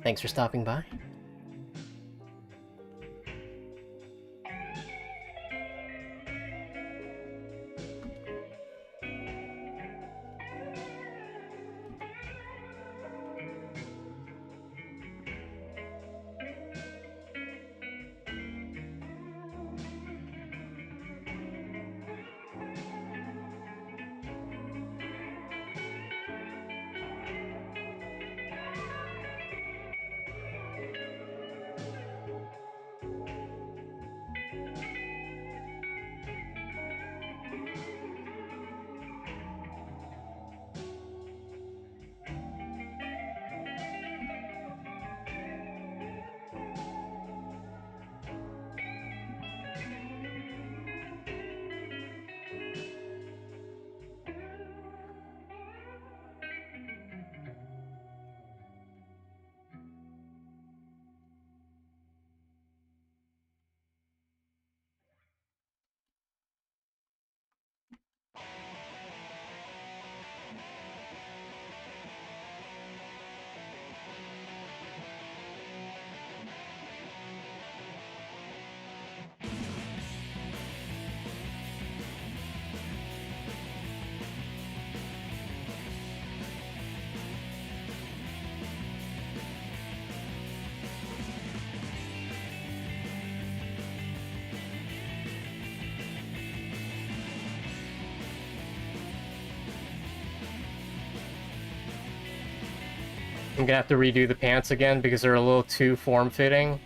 Thanks for stopping by. I'm gonna have to redo the pants again because they're a little too form-fitting.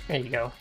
There you go.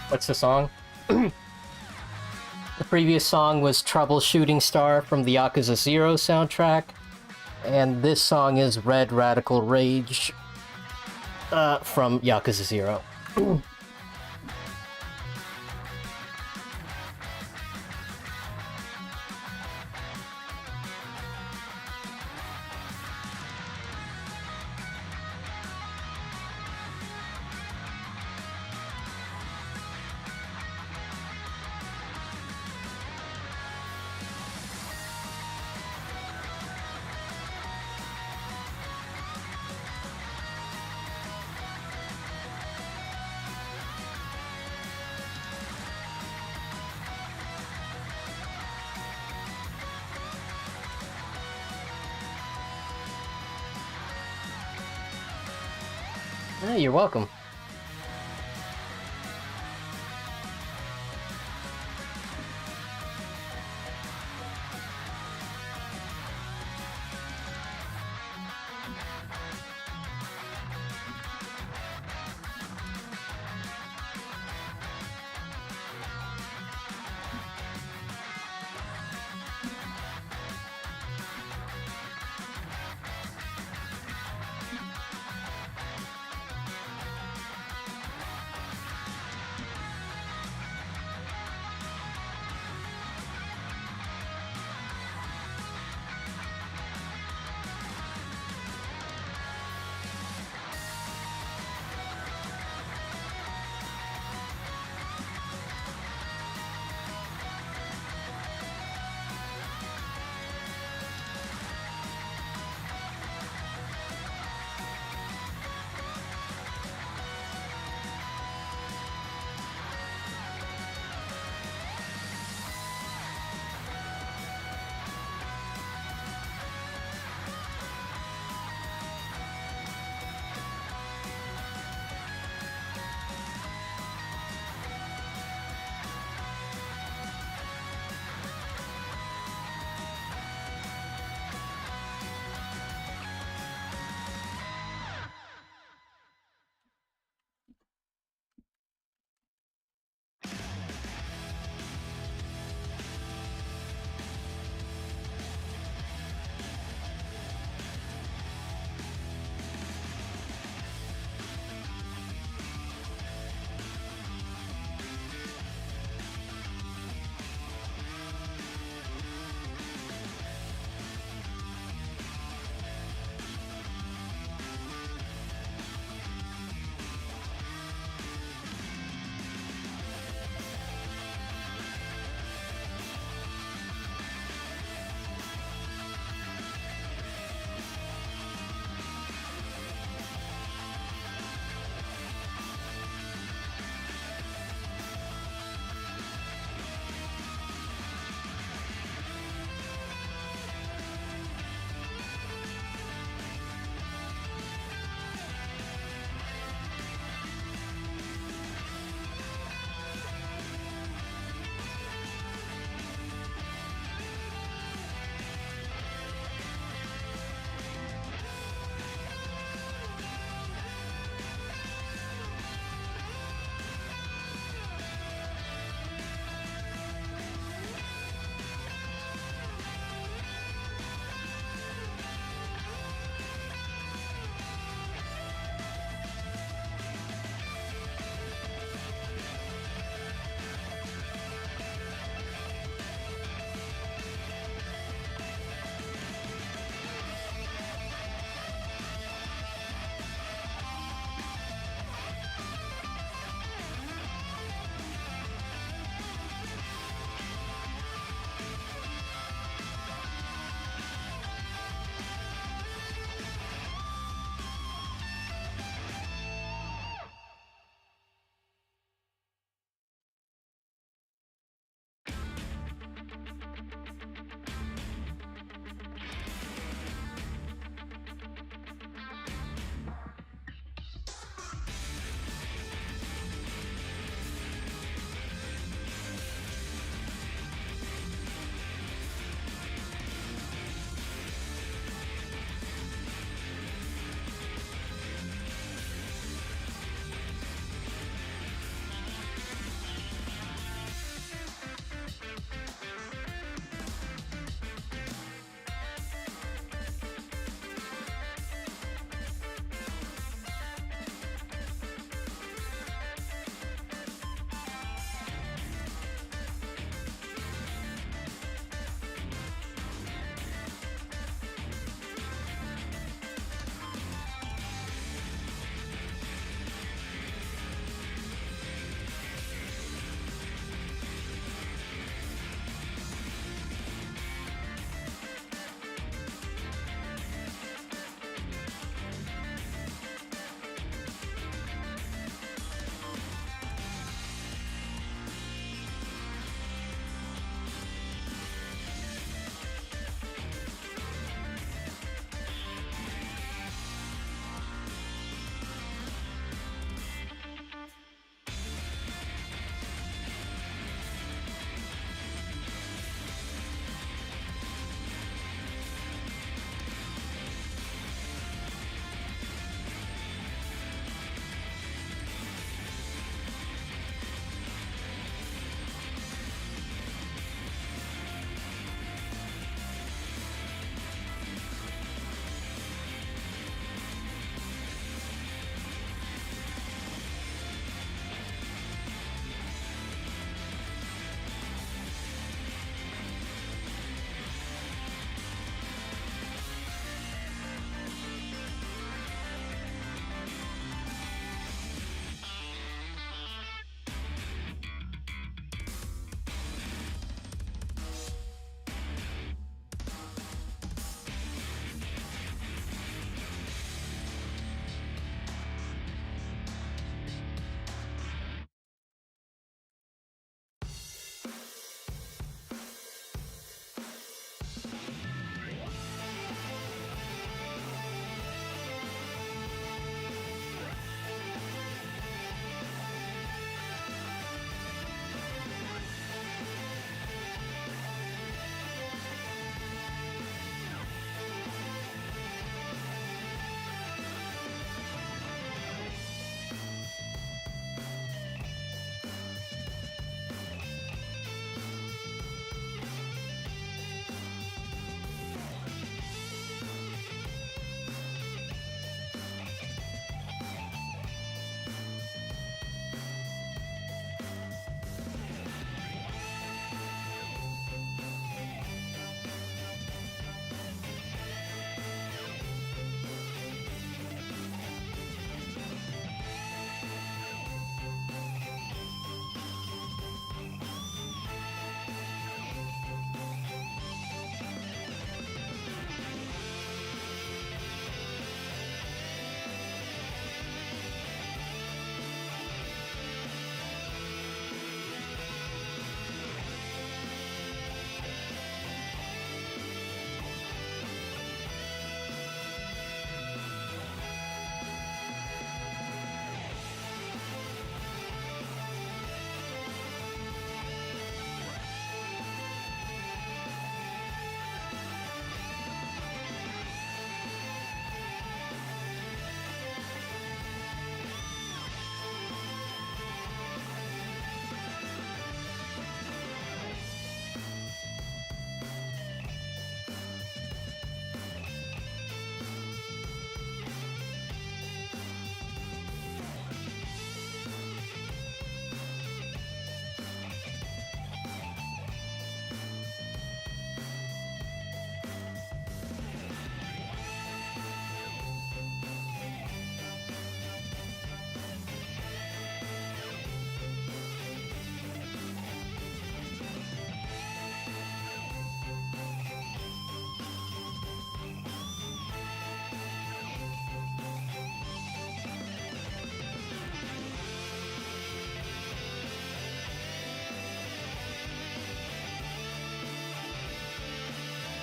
What's the song? The previous song was Troubleshooting Star from the Yakuza 0 soundtrack. And this song is Red Radical Rage from Yakuza 0. Hey, you're welcome.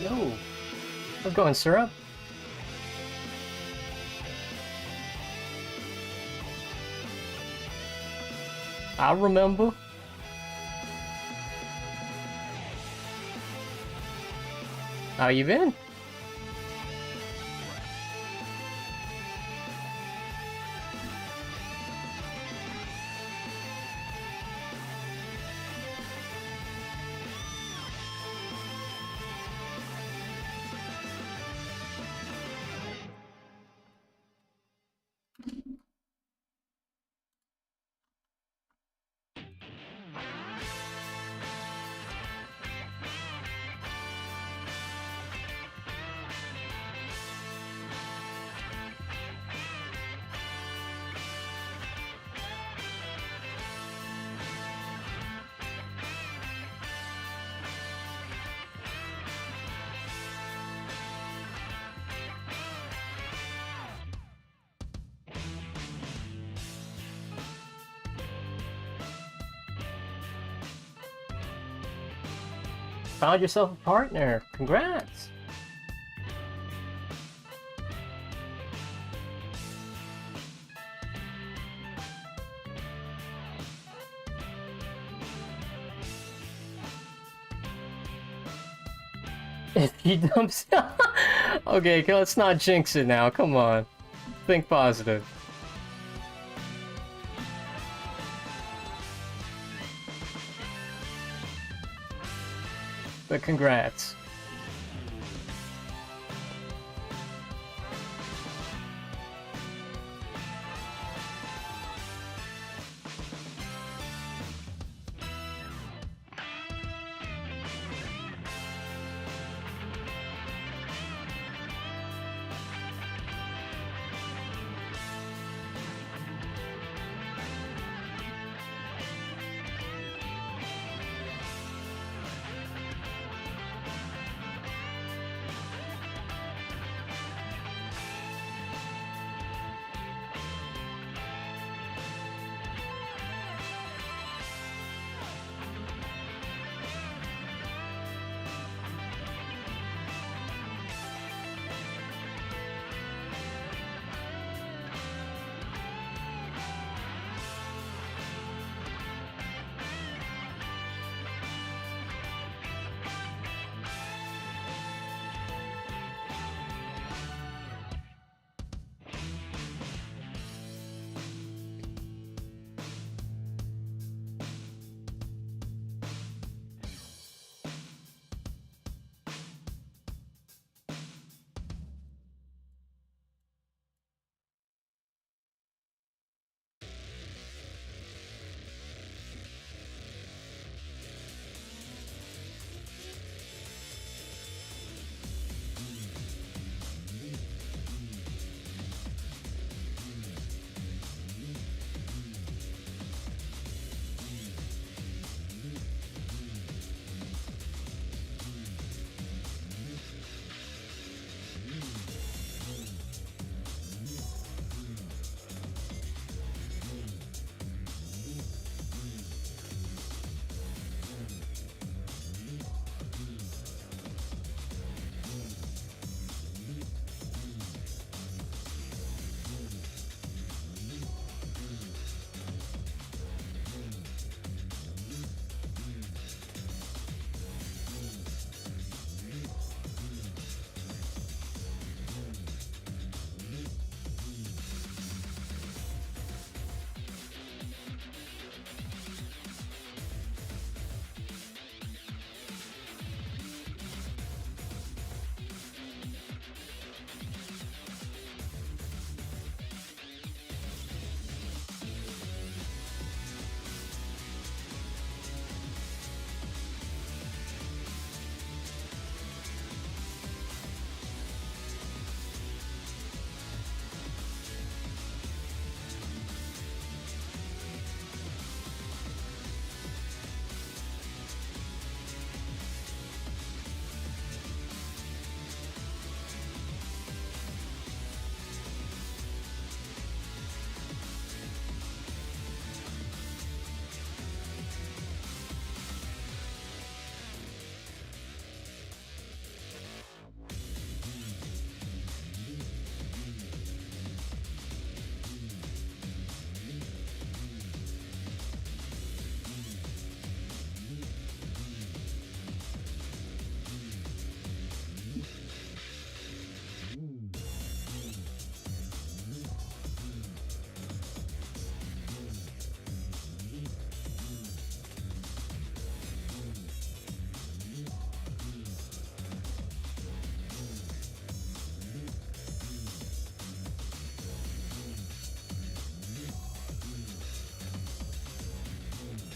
Yo, how's it going, Syrup? I remember. How you been? Found yourself a partner. Congrats. If he dumps... Okay, let's not jinx it now. Come on. Think positive. But congrats.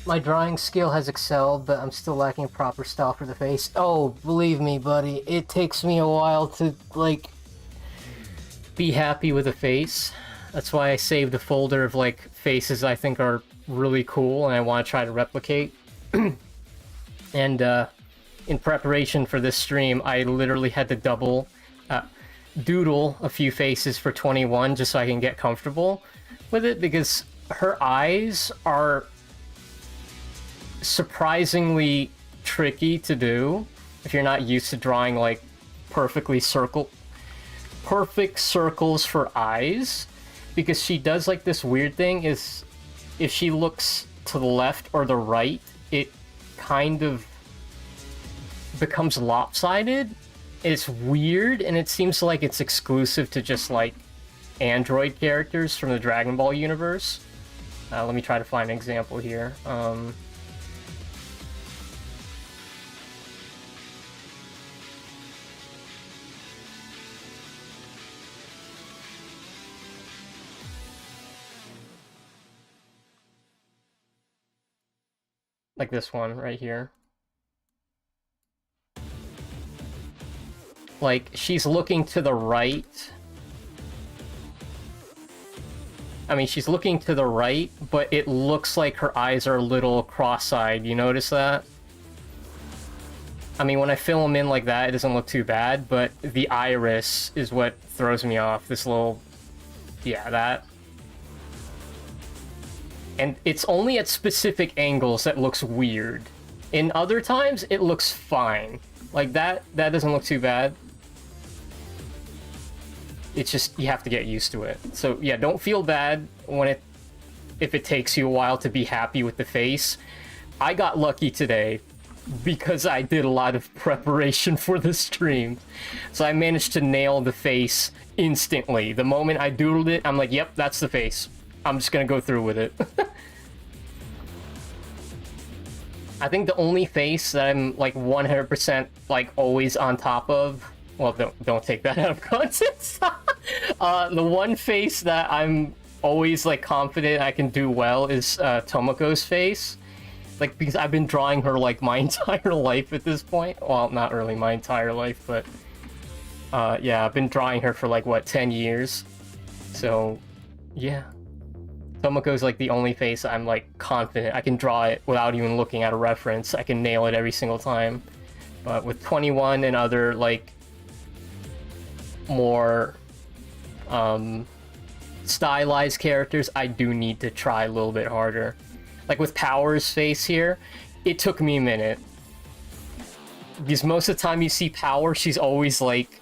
My drawing skill has excelled, but I'm still lacking proper style for the face. Oh, believe me, buddy, it takes me a while to, like, be happy with a face. That's why I saved a folder of, like, faces I think are really cool and I want to try to replicate. And, in preparation for this stream, I literally had to doodle a few faces for 21 just so I can get comfortable with it, because her eyes are surprisingly tricky to do if you're not used to drawing like perfect circles for eyes, because she does like this weird thing is if she looks to the left or the right, it kind of becomes lopsided. It's weird, and it seems like it's exclusive to just like android characters from the Dragon Ball universe. Let me try to find an example here. Like this one right here. Like, she's looking to the right. I mean, she's looking to the right, but it looks like her eyes are a little cross-eyed. You notice that? I mean, when I fill them in like that, it doesn't look too bad, but the iris is what throws me off. This little... yeah, that. And it's only at specific angles that looks weird. In other times, it looks fine. Like, that doesn't look too bad. It's just, you have to get used to it. So, yeah, don't feel bad if it takes you a while to be happy with the face. I got lucky today because I did a lot of preparation for the stream. So I managed to nail the face instantly. The moment I doodled it, I'm like, yep, that's the face. I'm just gonna go through with it. I think the only face that I'm like 100% like always on top of, well, don't take that out of context. The one face that I'm always like confident I can do well is Tomoko's face. Like, because I've been drawing her like my entire life at this point. Well, not really my entire life, but yeah, I've been drawing her for like, what, 10 years? So, yeah. Tomoko's like the only face I'm like confident I can draw it without even looking at a reference. I can nail it every single time. But with 21 and other like more stylized characters, I do need to try a little bit harder. Like with Power's face here, it took me a minute. Because most of the time you see Power, she's always like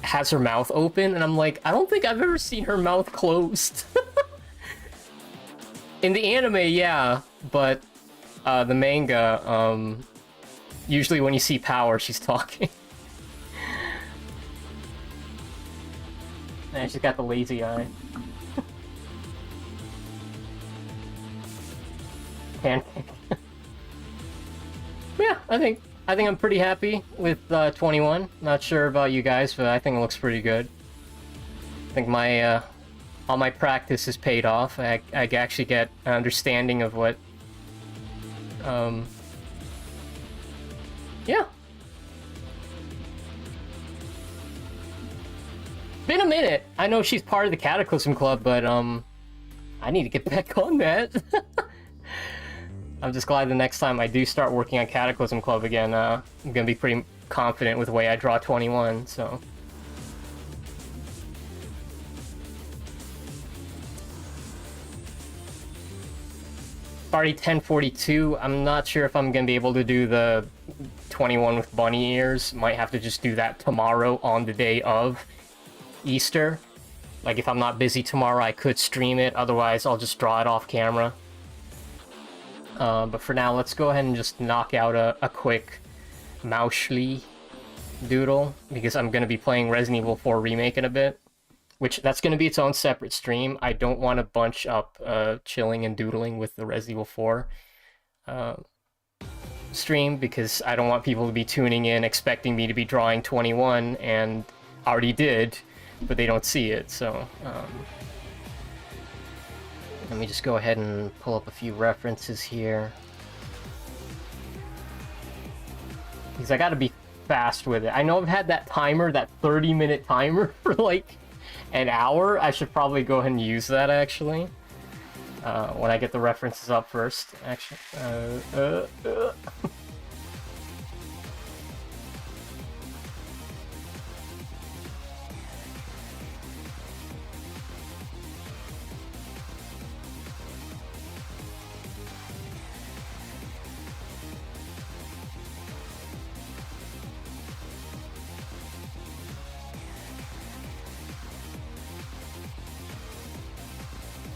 has her mouth open, and I'm like, I don't think I've ever seen her mouth closed. In the anime, yeah, but the manga, usually when you see Power, she's talking. Man, she's got the lazy eye. Pancake. Yeah, I think I'm pretty happy with 21. Not sure about you guys, but I think it looks pretty good. I think my all my practice has paid off. I actually get an understanding of what yeah. Been a minute. I know she's part of the Cataclysm Club, but I need to get back on that. I'm just glad the next time I do start working on Cataclysm Club again, I'm gonna be pretty confident with the way I draw 21, so. Already 10:42. I'm not sure if I'm gonna be able to do the 21 with bunny ears. Might have to just do that tomorrow on the day of Easter. Like, if I'm not busy tomorrow, I could stream it. Otherwise, I'll just draw it off camera. But for now, let's go ahead and just knock out a quick Mauschli doodle, because I'm going to be playing Resident Evil 4 Remake in a bit. Which, that's going to be its own separate stream. I don't want to bunch up chilling and doodling with the Resident Evil 4 stream, because I don't want people to be tuning in expecting me to be drawing 21, and already did, but they don't see it, so Let me just go ahead and pull up a few references here. Because I gotta be fast with it. I know I've had that timer, that 30-minute timer for like an hour. I should probably go ahead and use that actually. When I get the references up first, actually.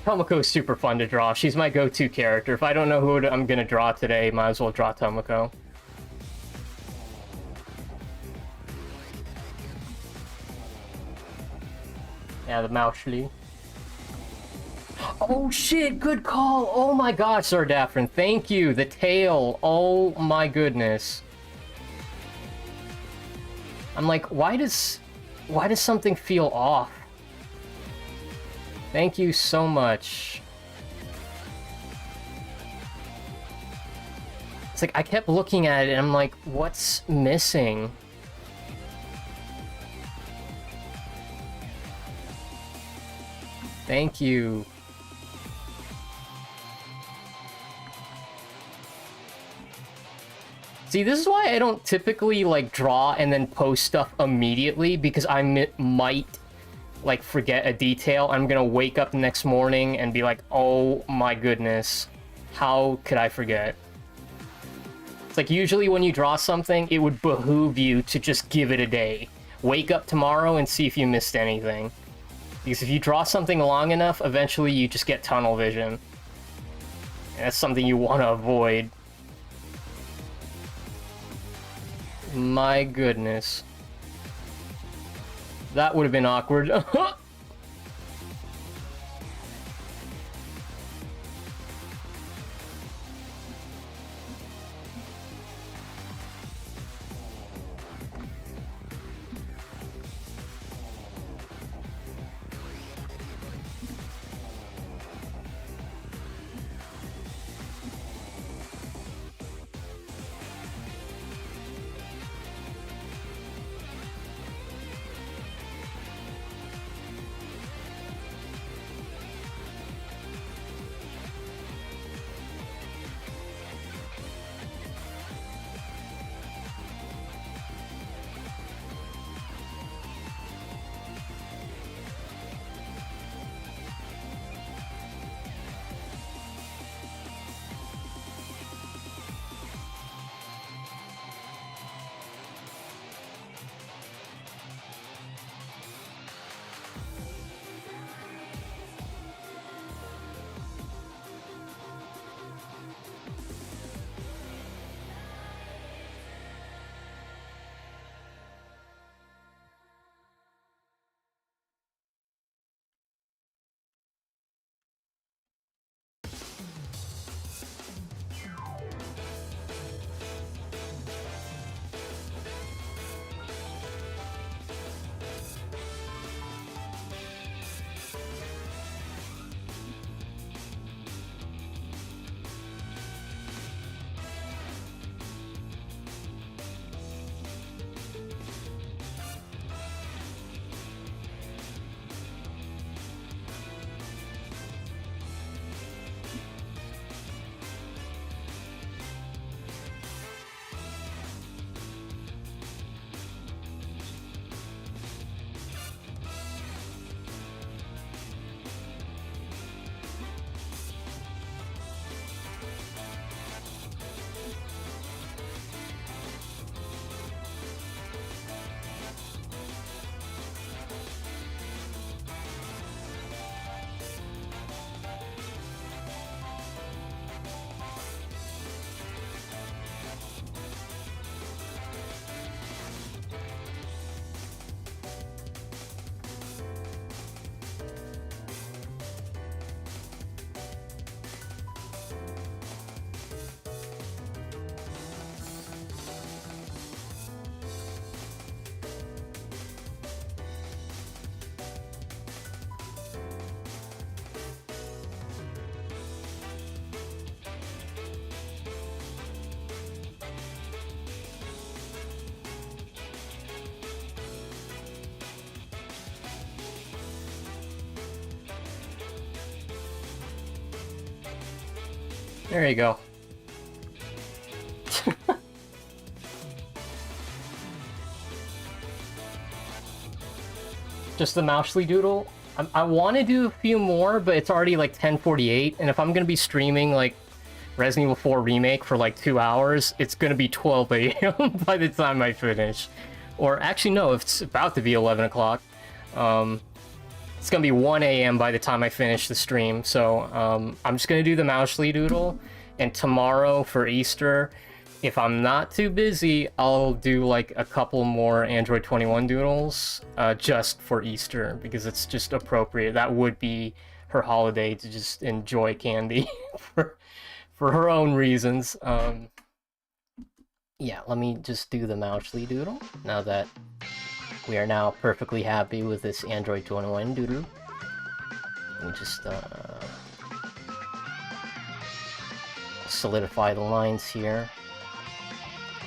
Tomoko's super fun to draw. She's my go-to character. If I don't know who I'm gonna draw today, might as well draw Tomoko. Yeah, the Mauschli. Oh shit, good call! Oh my gosh, Sir Daffrin, thank you! The tail, oh my goodness. I'm like, why does something feel off? Thank you so much. It's like, I kept looking at it and I'm like, what's missing? Thank you. See, this is why I don't typically, like, draw and then post stuff immediately, because I might, like, forget a detail. I'm gonna wake up the next morning and be like, oh my goodness, how could I forget? It's like, usually when you draw something, it would behoove you to just give it a day. Wake up tomorrow and see if you missed anything. Because if you draw something long enough, eventually you just get tunnel vision. And that's something you want to avoid. My goodness. That would have been awkward. There you go. Just the Moushly Doodle. I want to do a few more, but it's already like 10:48, and if I'm gonna be streaming like Resident Evil 4 Remake for like 2 hours, it's gonna be 12 a.m. by the time I finish. Or actually, no, it's about to be 11 o'clock. It's gonna be 1 a.m. by the time I finish the stream, so I'm just gonna do the Moushly Doodle, and tomorrow for Easter, if I'm not too busy, I'll do like a couple more Android 21 doodles just for Easter, because it's just appropriate. That would be her holiday to just enjoy candy for her own reasons. Yeah, let me just do the Moushly Doodle, now that we are now perfectly happy with this Android 21 doodle. Let me just solidify the lines here.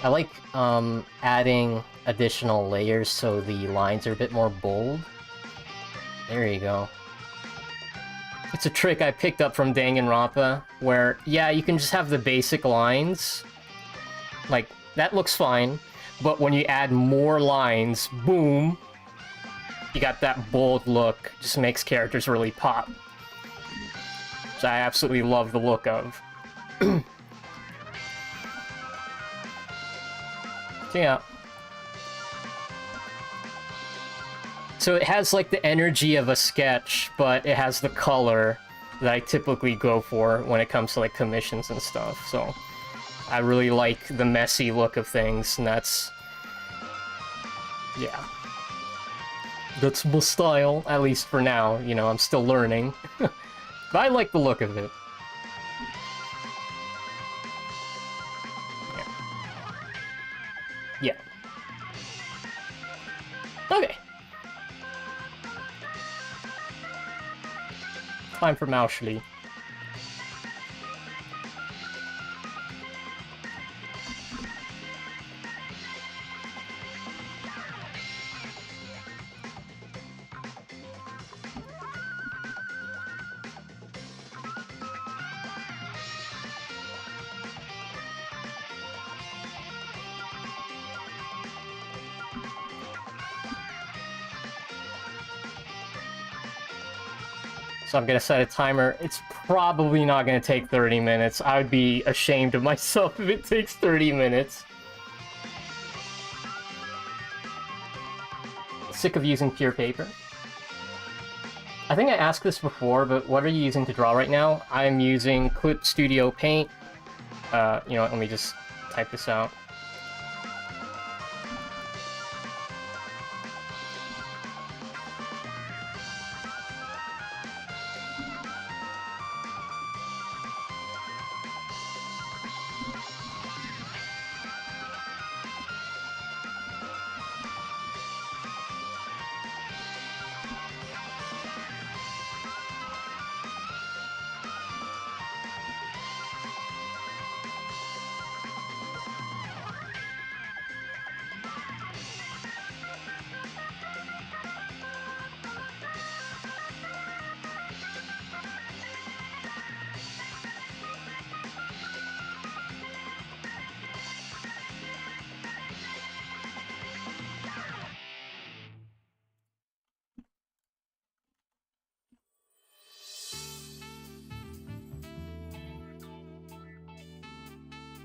I like adding additional layers so the lines are a bit more bold. There you go. It's a trick I picked up from Danganronpa, where, yeah, you can just have the basic lines. Like, that looks fine, but when you add more lines, boom, you got that bold look. Just makes characters really pop. Which I absolutely love the look of. Yeah. So it has like the energy of a sketch, but it has the color that I typically go for when it comes to like commissions and stuff. So I really like the messy look of things, and that's... yeah. That's my style, at least for now. You know, I'm still learning. But I like the look of it. Yeah. Okay. Time for Moushly. So I'm gonna set a timer. It's probably not gonna take 30 minutes. I would be ashamed of myself if it takes 30 minutes. Sick of using pure paper. I think I asked this before, but what are you using to draw right now? I'm using Clip Studio Paint. You know what, let me just type this out.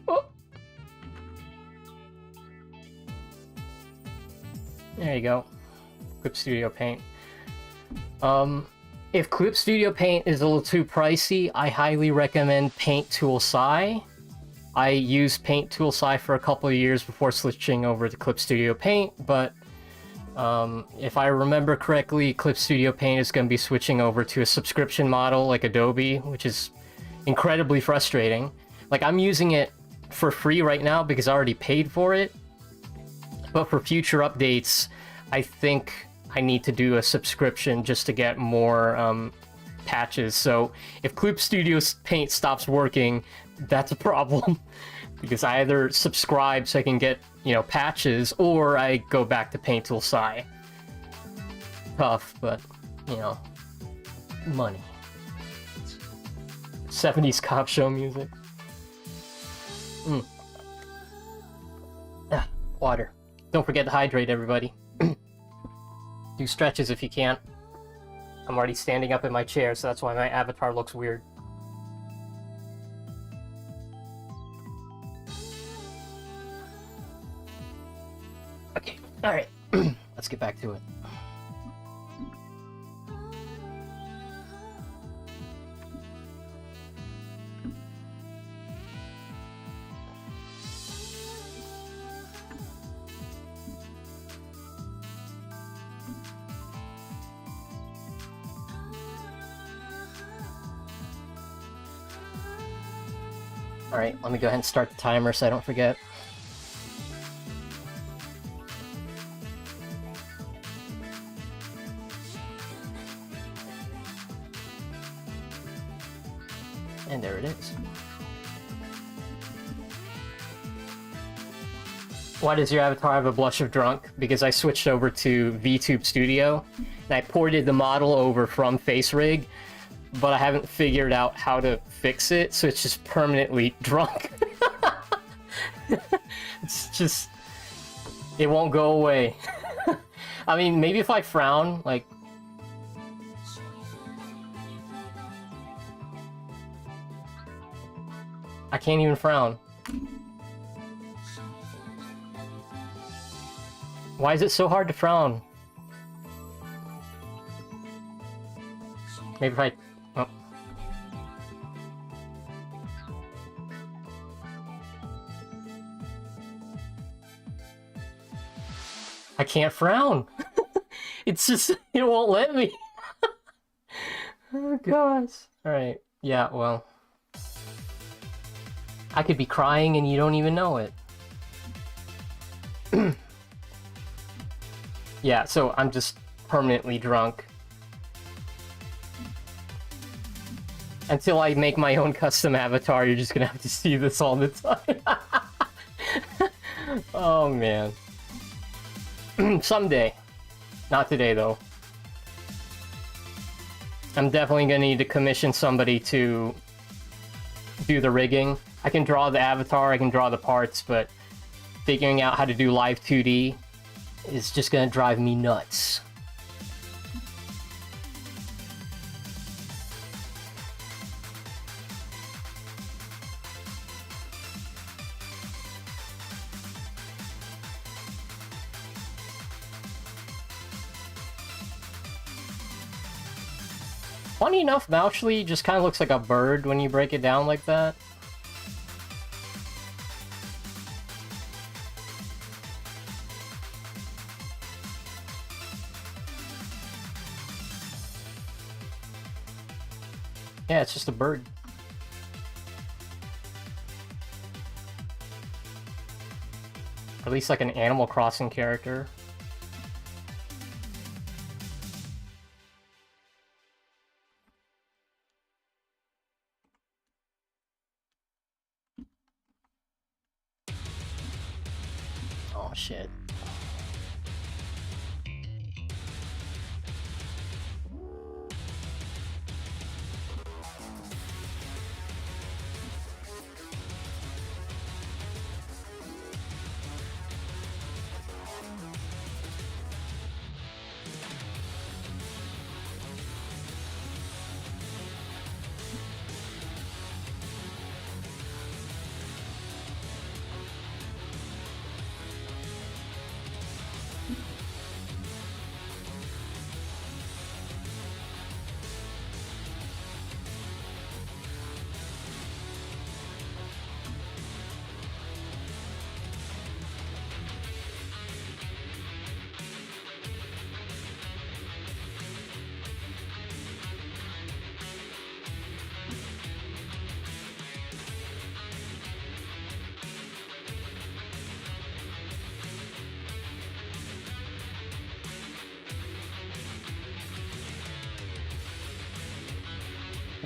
Oh. There you go. Clip Studio Paint. If Clip Studio Paint is a little too pricey, I highly recommend Paint Tool Sci. I used Paint Tool Sci for a couple of years before switching over to Clip Studio Paint, but if I remember correctly, Clip Studio Paint is going to be switching over to a subscription model like Adobe, which is incredibly frustrating. Like, I'm using it for free right now because I already paid for it, but for future updates, I think I need to do a subscription just to get more patches. So if Clip Studio Paint stops working, that's a problem. Because I either subscribe so I can get, you know, patches, or I go back to Paint Tool Sci. Tough, but, you know, money. 70s cop show music. Ah, water. Don't forget to hydrate, everybody. Do stretches if you can't. I'm already standing up in my chair, so that's why my avatar looks weird. Okay, alright. Let's get back to it. Alright, let me go ahead and start the timer so I don't forget. And there it is. Why does your avatar have a blush of drunk? Because I switched over to VTube Studio, and I ported the model over from FaceRig, but I haven't figured out how to fix it, so it's just permanently drunk. It's just... it won't go away. I mean, maybe if I frown, like... I can't even frown. Why is it so hard to frown? Maybe if I... oh. I can't frown. It's just... it won't let me. Oh gosh. Alright. Yeah, well... I could be crying and you don't even know it. Yeah, so I'm just permanently drunk. Until I make my own custom avatar, you're just gonna have to see this all the time. Oh man. Someday. Not today though. I'm definitely gonna need to commission somebody to do the rigging. I can draw the avatar, I can draw the parts, but figuring out how to do live 2D is just gonna drive me nuts. Funny enough, Mauchly just kind of looks like a bird when you break it down like that. Yeah, it's just a bird. At least like an Animal Crossing character. Oh shit.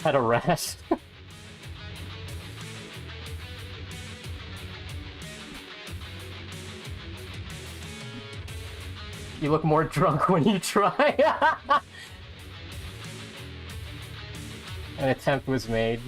Had a rest. You look more drunk when you try. An attempt was made.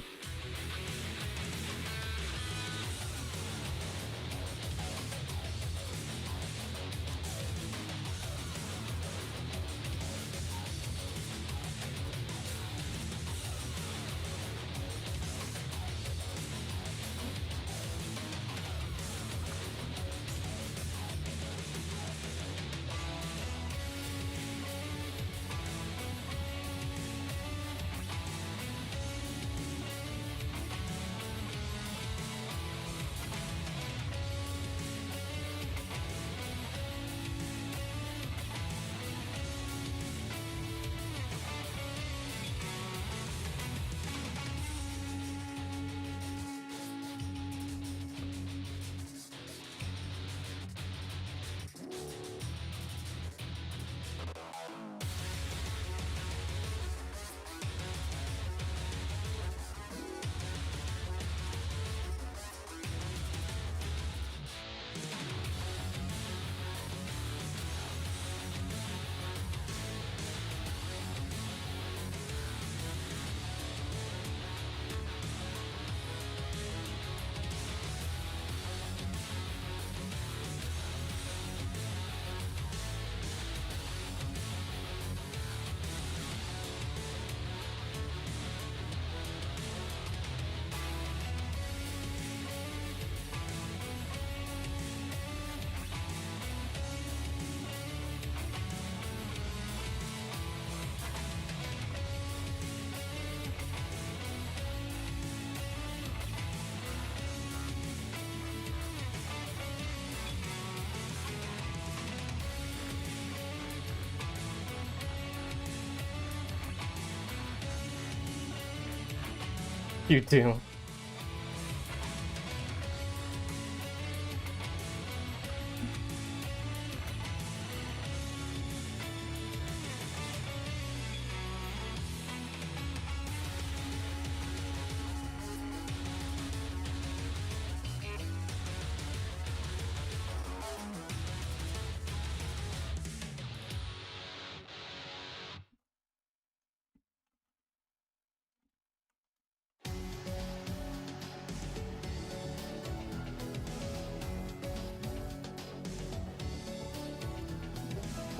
You too.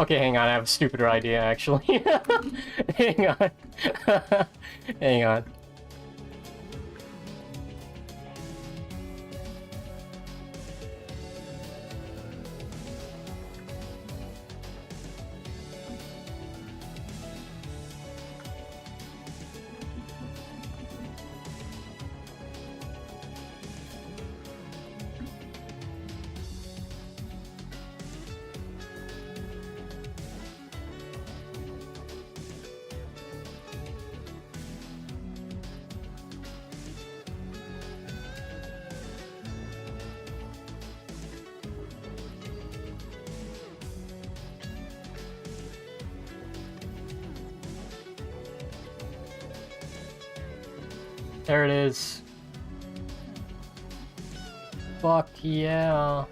Okay, hang on, I have a stupider idea, actually. Hang on. Hang on. There it is. Fuck yeah.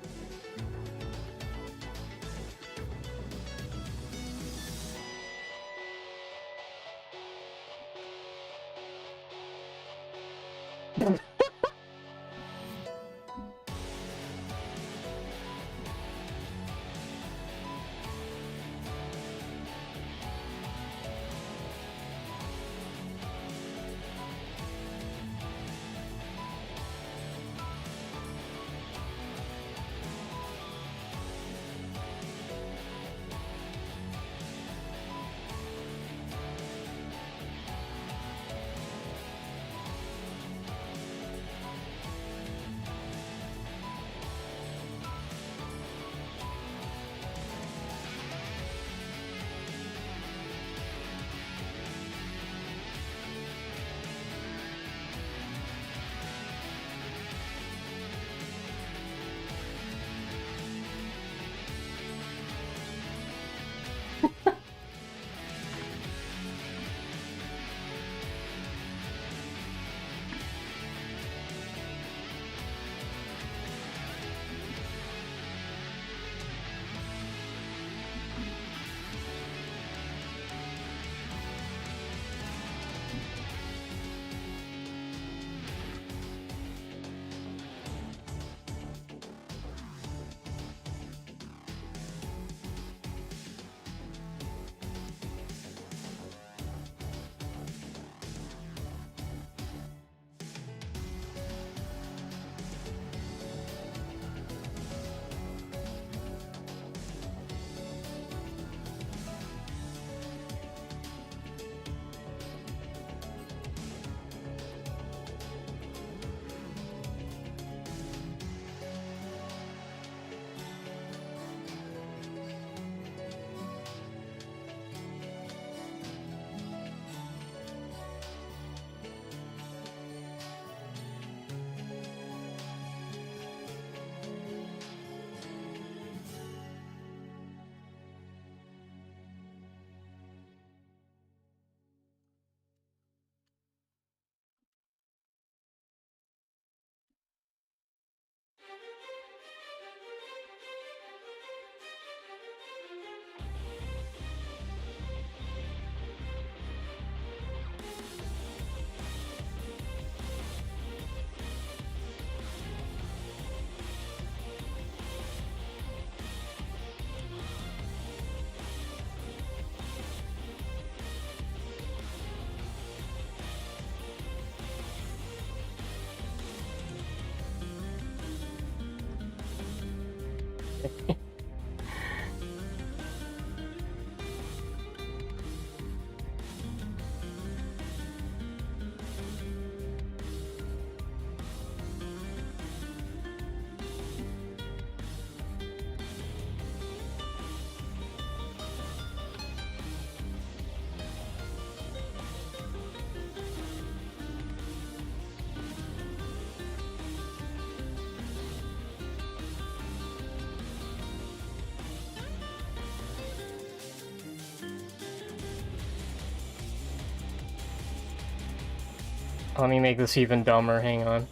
Let me make this even dumber, hang on.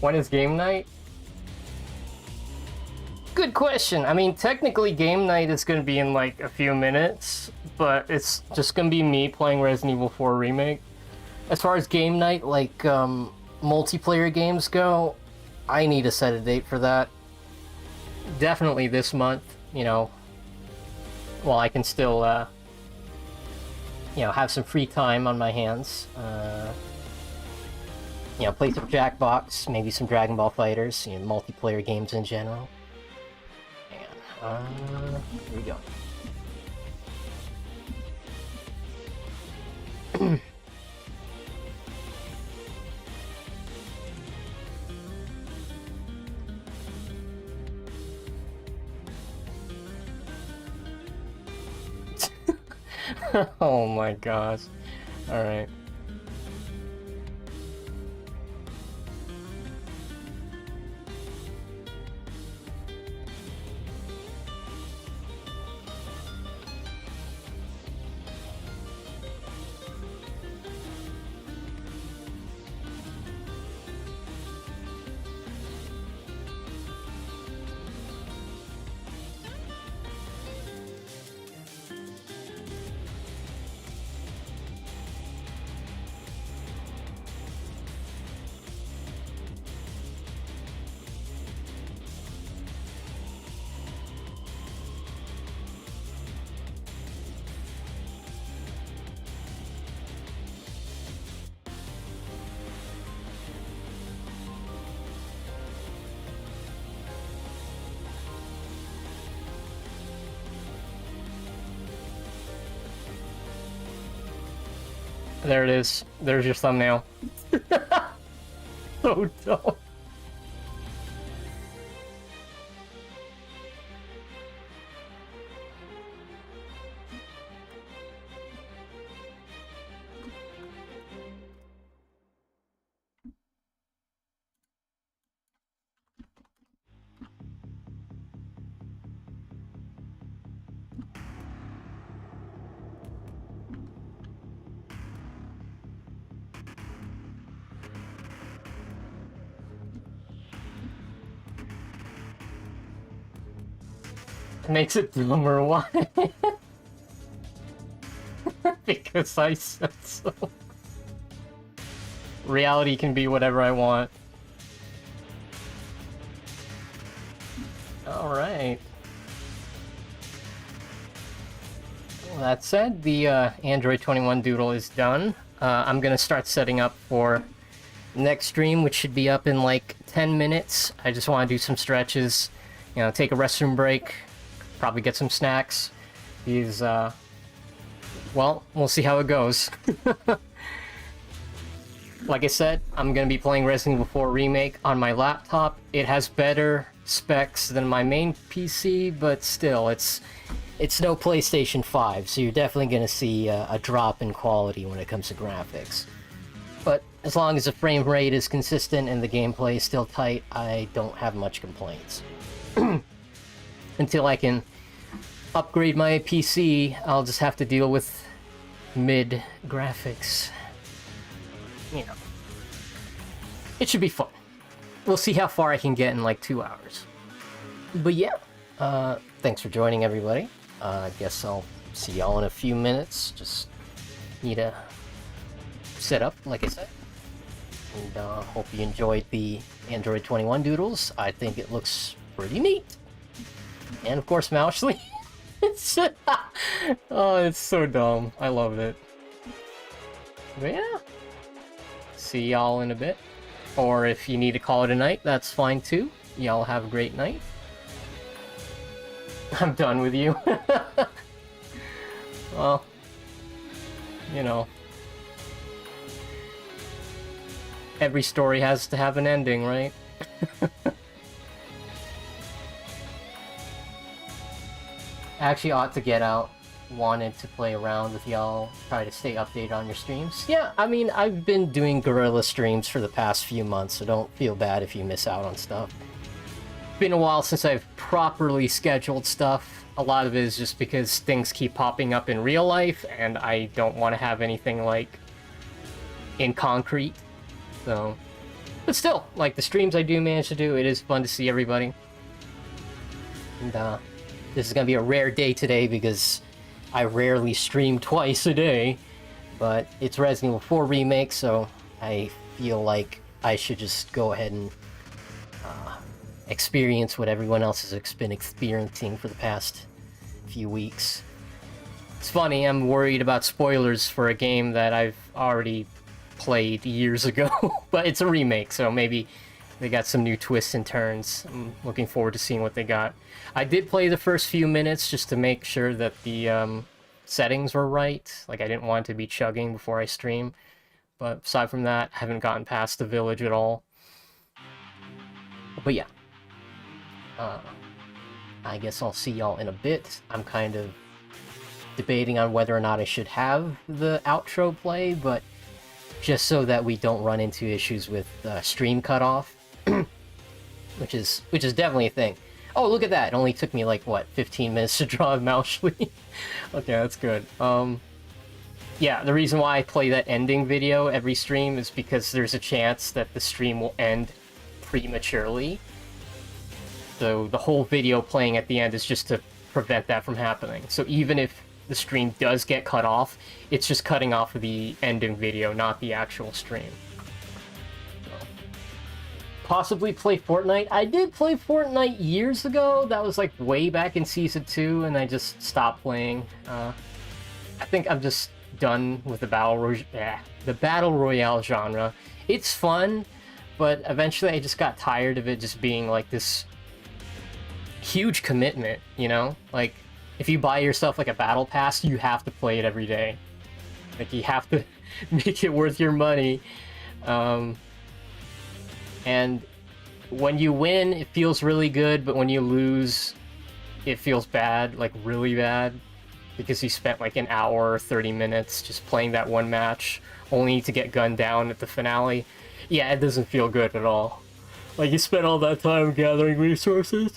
When is game night? Good question. I mean, technically game night is going to be in like a few minutes, but it's just going to be me playing Resident Evil 4 Remake. As far as game night, like multiplayer games go, I need to set a date for that. Definitely this month, you know, while I can still, you know, have some free time on my hands. You know, play some Jackbox, maybe some Dragon Ball Fighters, you know, multiplayer games in general. Here we go. Oh my gosh. Alright. There it is. There's your thumbnail. So dumb. Makes it dumber. Why? Because I said so. Reality can be whatever I want. Alright. Well, that said, the Android 21 doodle is done. I'm gonna start setting up for next stream, which should be up in like 10 minutes. I just want to do some stretches, you know, take a restroom break, probably get some snacks. These, well, we'll see how it goes. Like I said, I'm going to be playing Resident Evil 4 Remake on my laptop. It has better specs than my main PC, but still, it's no PlayStation 5, so you're definitely going to see a drop in quality when it comes to graphics. But as long as the frame rate is consistent and the gameplay is still tight, I don't have much complaints. Until I can upgrade my PC, I'll just have to deal with mid graphics. You know, it should be fun. We'll see how far I can get in like 2 hours. But yeah, thanks for joining, everybody. I guess I'll see y'all in a few minutes. Just need to set up, like I said. And hope you enjoyed the Android 21 doodles. I think it looks pretty neat. And of course, Mousley. It's oh, it's so dumb. I love it. But yeah. See y'all in a bit. Or if you need to call it a night, that's fine too. Y'all have a great night. I'm done with you. Well, you know. Every story has to have an ending, right? Actually ought to get out. Wanted to play around with y'all, try to stay updated on your streams. Yeah, I mean, I've been doing guerrilla streams for the past few months, so don't feel bad if you miss out on stuff. Been a while since I've properly scheduled stuff. A lot of it is just because things keep popping up in real life, and I don't want to have anything like in concrete. So, but still, like the streams I do manage to do, it is fun to see everybody. And this is gonna be a rare day today because I rarely stream twice a day. But it's Resident Evil 4 Remake, so I feel like I should just go ahead and experience what everyone else has been experiencing for the past few weeks. It's funny, I'm worried about spoilers for a game that I've already played years ago, but it's a remake, so maybe they got some new twists and turns. I'm looking forward to seeing what they got. I did play the first few minutes just to make sure that the settings were right. Like, I didn't want it to be chugging before I stream. But aside from that, I haven't gotten past the village at all. But yeah. I guess I'll see y'all in a bit. I'm kind of debating on whether or not I should have the outro play, but just so that we don't run into issues with stream cutoff, which is definitely a thing. Oh, look at that! It only took me like what 15 minutes to draw a mouse. Okay, that's good. Yeah, the reason why I play that ending video every stream is because there's a chance that the stream will end prematurely. So the whole video playing at the end is just to prevent that from happening. So even if the stream does get cut off, it's just cutting off of the ending video, not the actual stream. So, possibly play Fortnite. I did play Fortnite years ago. That was like way back in Season 2, and I just stopped playing. I think I'm just done with the Battle Royale genre. It's fun, but eventually I just got tired of it just being like this huge commitment, you know? Like, if you buy yourself like a battle pass, you have to play it every day. Like, you have to make it worth your money. And when you win, it feels really good, but when you lose, it feels bad, like really bad. Because you spent like an hour or 30 minutes just playing that one match, only to get gunned down at the finale. Yeah, it doesn't feel good at all. Like, you spent all that time gathering resources,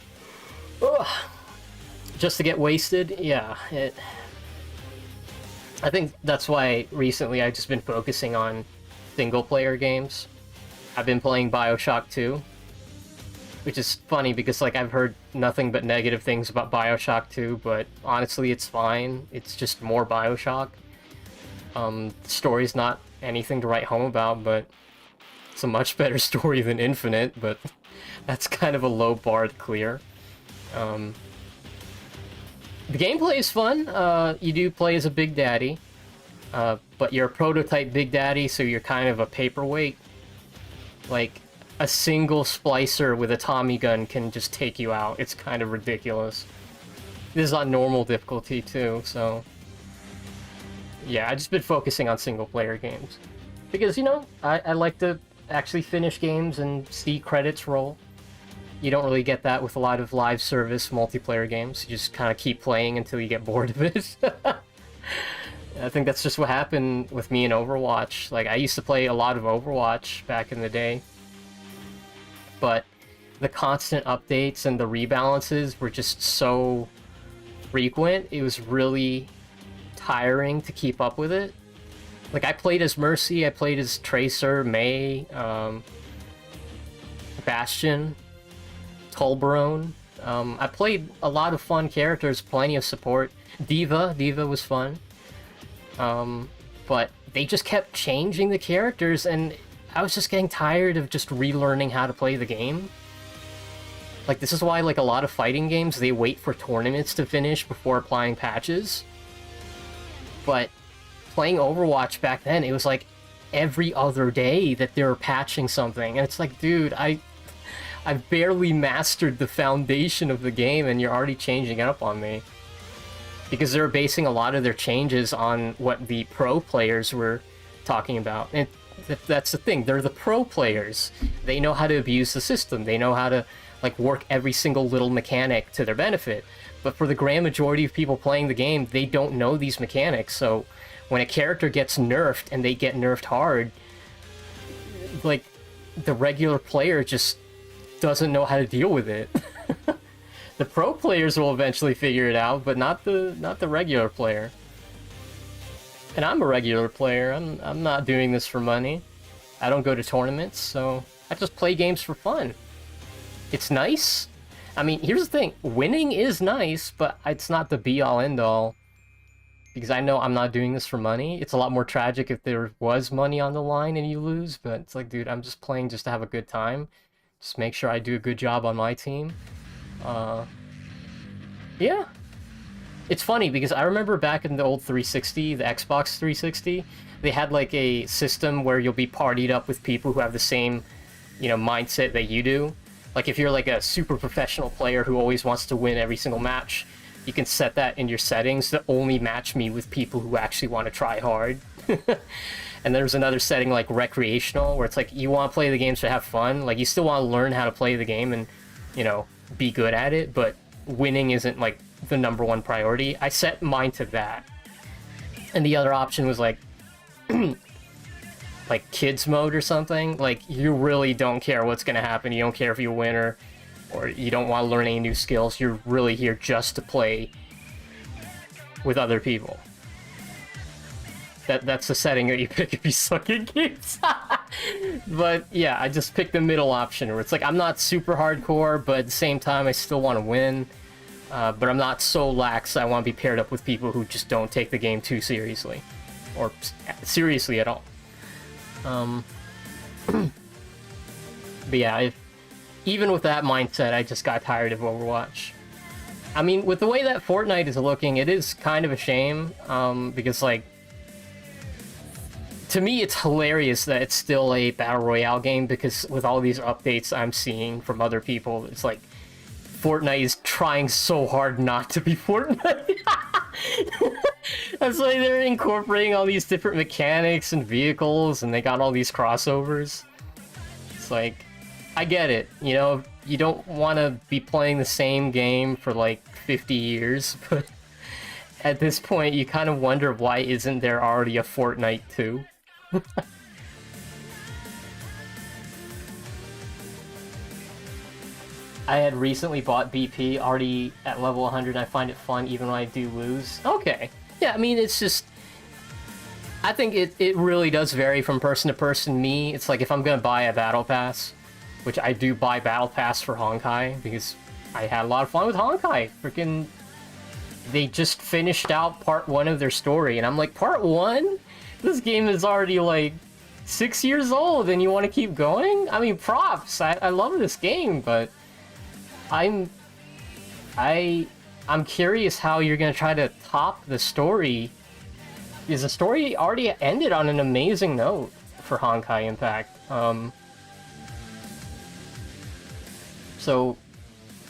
ugh, just to get wasted. Yeah, I think that's why recently I've just been focusing on single-player games. I've been playing BioShock 2, which is funny because, like, I've heard nothing but negative things about BioShock 2, but honestly, it's fine. It's just more BioShock. The story's not anything to write home about, but it's a much better story than Infinite, but that's kind of a low bar to clear. The gameplay is fun. You do play as a Big Daddy, but you're a prototype Big Daddy, so you're kind of a paperweight. Like, a single splicer with a Tommy gun can just take you out. It's kind of ridiculous. This is on normal difficulty too, so... Yeah, I've just been focusing on single-player games. Because, you know, I like to actually finish games and see credits roll. You don't really get that with a lot of live service multiplayer games. You just kind of keep playing until you get bored of it. I think that's just what happened with me in Overwatch. Like, I used to play a lot of Overwatch back in the day. But the constant updates and the rebalances were just so frequent, it was really tiring to keep up with it. Like, I played as Mercy, I played as Tracer, Mei, Bastion, Tolbarone. I played a lot of fun characters, plenty of support. Diva was fun. But they just kept changing the characters, and I was just getting tired of just relearning how to play the game. Like, this is why, like, a lot of fighting games, they wait for tournaments to finish before applying patches. But playing Overwatch back then, it was like every other day that they were patching something. And it's like, dude, I've barely mastered the foundation of the game, and you're already changing it up on me. Because they're basing a lot of their changes on what the pro players were talking about. And that's the thing, they're the pro players. They know how to abuse the system. They know how to, like, work every single little mechanic to their benefit. But for the grand majority of people playing the game, they don't know these mechanics. So when a character gets nerfed, and they get nerfed hard, like, the regular player just doesn't know how to deal with it. The pro players will eventually figure it out, but not the regular player. And I'm a regular player. I'm not doing this for money. I don't go to tournaments, so I just play games for fun. It's nice. I mean, here's the thing. Winning is nice, but it's not the be-all, end-all. Because I know I'm not doing this for money. It's a lot more tragic if there was money on the line and you lose, but it's like, dude, I'm just playing just to have a good time. Just make sure I do a good job on my team. Yeah. It's funny because I remember back in the old 360, the Xbox 360, they had like a system where you'll be partied up with people who have the same, mindset that you do. Like if you're like a super professional player who always wants to win every single match, you can set that in your settings to only match me with people who actually want to try hard. And there's another setting like recreational, where it's like you want to play the games to have fun. Like you still want to learn how to play the game and, be good at it, but winning isn't like the #1 priority. I set mine to that. And the other option was like like kids mode or something. Like you really don't care what's gonna happen. You don't care if you win or you don't want to learn any new skills. You're really here just to play with other people. That's the setting that you pick if you suck at games. But yeah, I just picked the middle option where it's like I'm not super hardcore, but at the same time I still want to win. But I'm not so lax. I want to be paired up with people who just don't take the game too seriously, or seriously at all. But yeah, even with that mindset, I just got tired of Overwatch. I mean, with the way that Fortnite is looking, it is kind of a shame, because, like, to me, it's hilarious that it's still a Battle Royale game, because with all these updates I'm seeing from other people, it's like, Fortnite is trying so hard not to be Fortnite. That's why they're incorporating all these different mechanics and vehicles, and they got all these crossovers. It's like, I get it, you don't want to be playing the same game for like 50 years, but at this point you kind of wonder why isn't there already a Fortnite 2? I had recently bought BP, already at level 100, and I find it fun even when I do lose. Okay. Yeah, I mean, it's just... I think it really does vary from person to person. Me, it's like if I'm gonna buy a Battle Pass, which I do buy Battle Pass for Honkai, because I had a lot of fun with Honkai. Freaking... They just finished out part 1 of their story, and I'm like, part 1? This game is already, like, 6 years old, and you want to keep going? I mean, props! I love this game, but... I'm curious how you're gonna try to top the story, because the story already ended on an amazing note for Honkai Impact. So,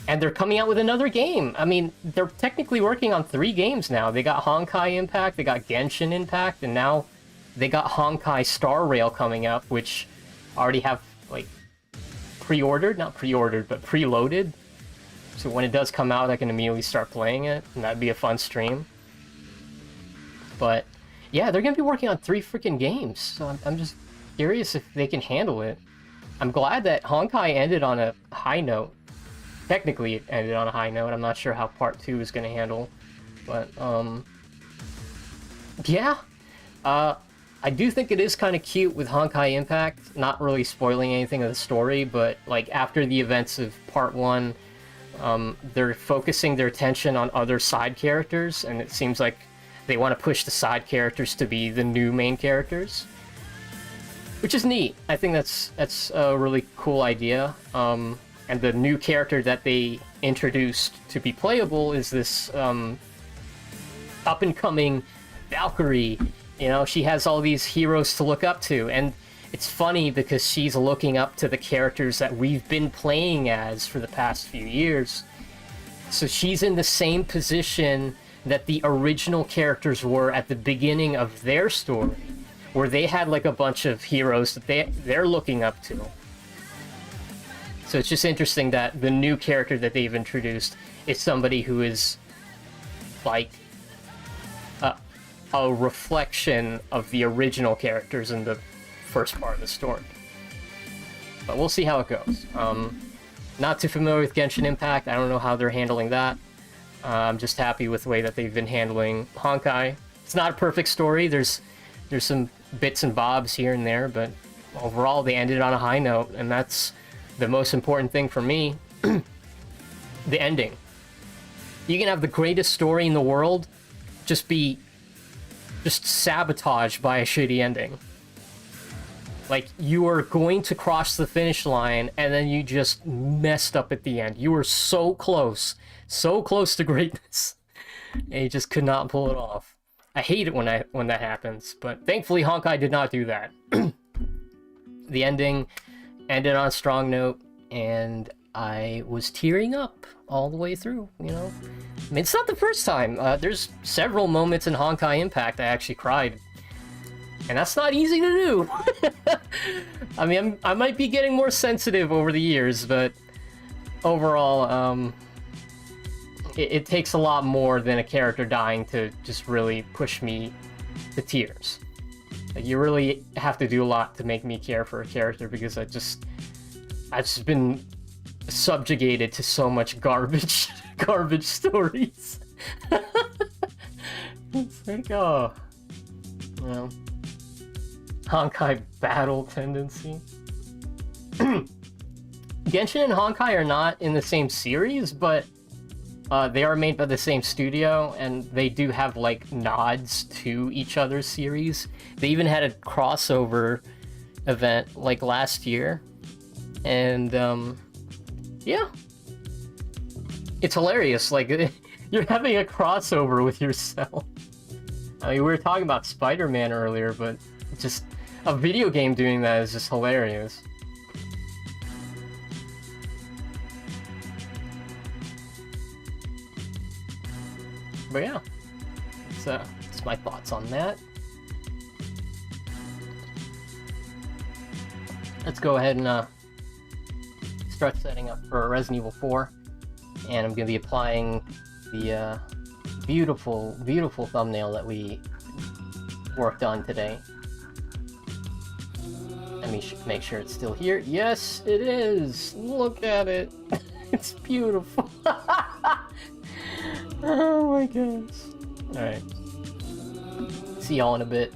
and they're coming out with another game. I mean, they're technically working on 3 games now. They got Honkai Impact, they got Genshin Impact, and now they got Honkai Star Rail coming up, which already have, like, pre-ordered? Not pre-ordered, but preloaded. So when it does come out, I can immediately start playing it, and that'd be a fun stream. But, yeah, they're gonna be working on 3 freaking games, so I'm just curious if they can handle it. I'm glad that Honkai ended on a high note. Technically, it ended on a high note. I'm not sure how Part 2 is gonna handle, but, yeah. I do think it is kind of cute with Honkai Impact, not really spoiling anything of the story, but, like, after the events of Part 1, they're focusing their attention on other side characters, and it seems like they want to push the side characters to be the new main characters, which is neat. I think that's a really cool idea. And the new character that they introduced to be playable is this up-and-coming Valkyrie. She has all these heroes to look up to, and it's funny because she's looking up to the characters that we've been playing as for the past few years. So she's in the same position that the original characters were at the beginning of their story, where they had like a bunch of heroes that they're looking up to. So it's just interesting that the new character that they've introduced is somebody who is like a reflection of the original characters in the first part of the story. But we'll see how it goes. Not too familiar with Genshin Impact. I don't know how they're handling that. I'm just happy with the way that they've been handling Honkai. It's not a perfect story. There's some bits and bobs here and there, but overall they ended on a high note, and that's the most important thing for me. The ending. You can have the greatest story in the world, just sabotaged by a shitty ending. Like, you are going to cross the finish line, and then you just messed up at the end. You were so close to greatness, and you just could not pull it off. I hate it when that happens, but thankfully Honkai did not do that. The ending ended on a strong note, and I was tearing up all the way through, you know? I mean, it's not the first time. There's several moments in Honkai Impact I actually cried. And that's not easy to do. I mean, I might be getting more sensitive over the years, but overall, it takes a lot more than a character dying to just really push me to tears. Like, you really have to do a lot to make me care for a character, because I've just been subjugated to so much garbage stories. It's like, oh, well, Honkai battle tendency. Genshin and Honkai are not in the same series, but they are made by the same studio, and they do have, like, nods to each other's series. They even had a crossover event, like, last year. And, yeah. It's hilarious. Like, you're having a crossover with yourself. I mean, we were talking about Spider-Man earlier, but just a video game doing that is just hilarious. But yeah, it's my thoughts on that. Let's go ahead and start setting up for Resident Evil 4, and I'm going to be applying the beautiful thumbnail that we worked on today. Let me make sure it's still here. Yes, it is! Look at it! It's beautiful! Oh my gosh. Alright. See y'all in a bit.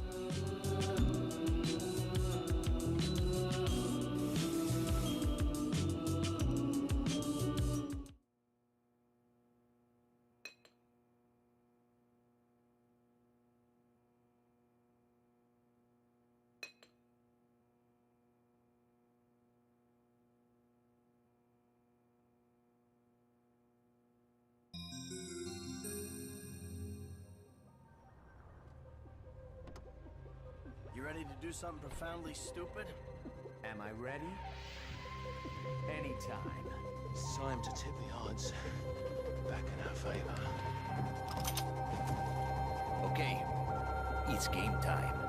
You ready to do something profoundly stupid? Am I ready? Anytime. It's time to tip the odds back in our favor. Okay, it's game time.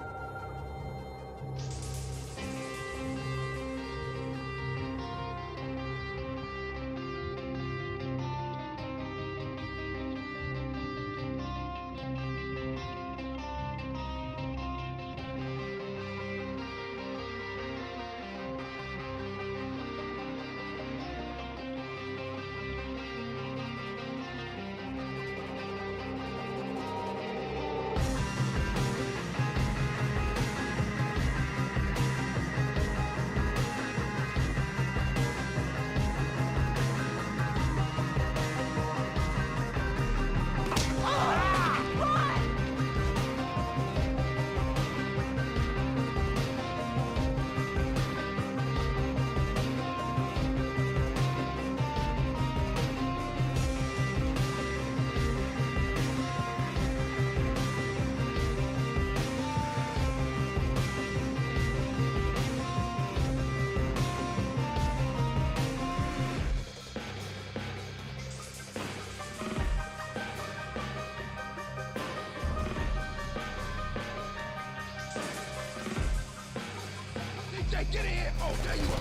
Get in here! Oh, there you are!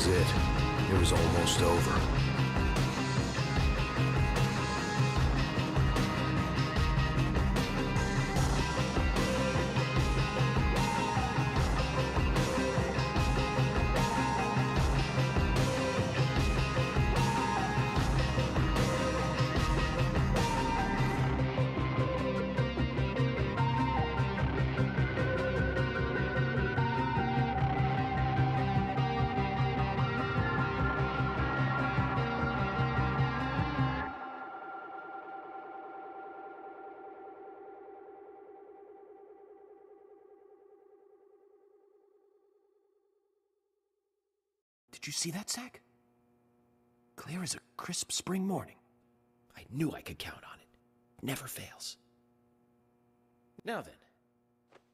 was it. It was almost over. Did you see that, Zack? Clear as a crisp spring morning. I knew I could count on it. Never fails. Now then,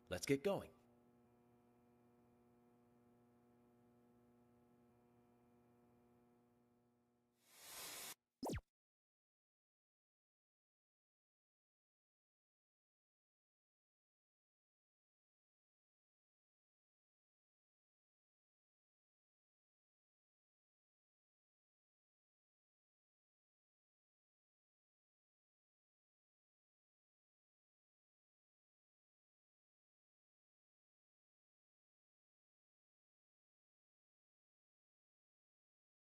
let's get going.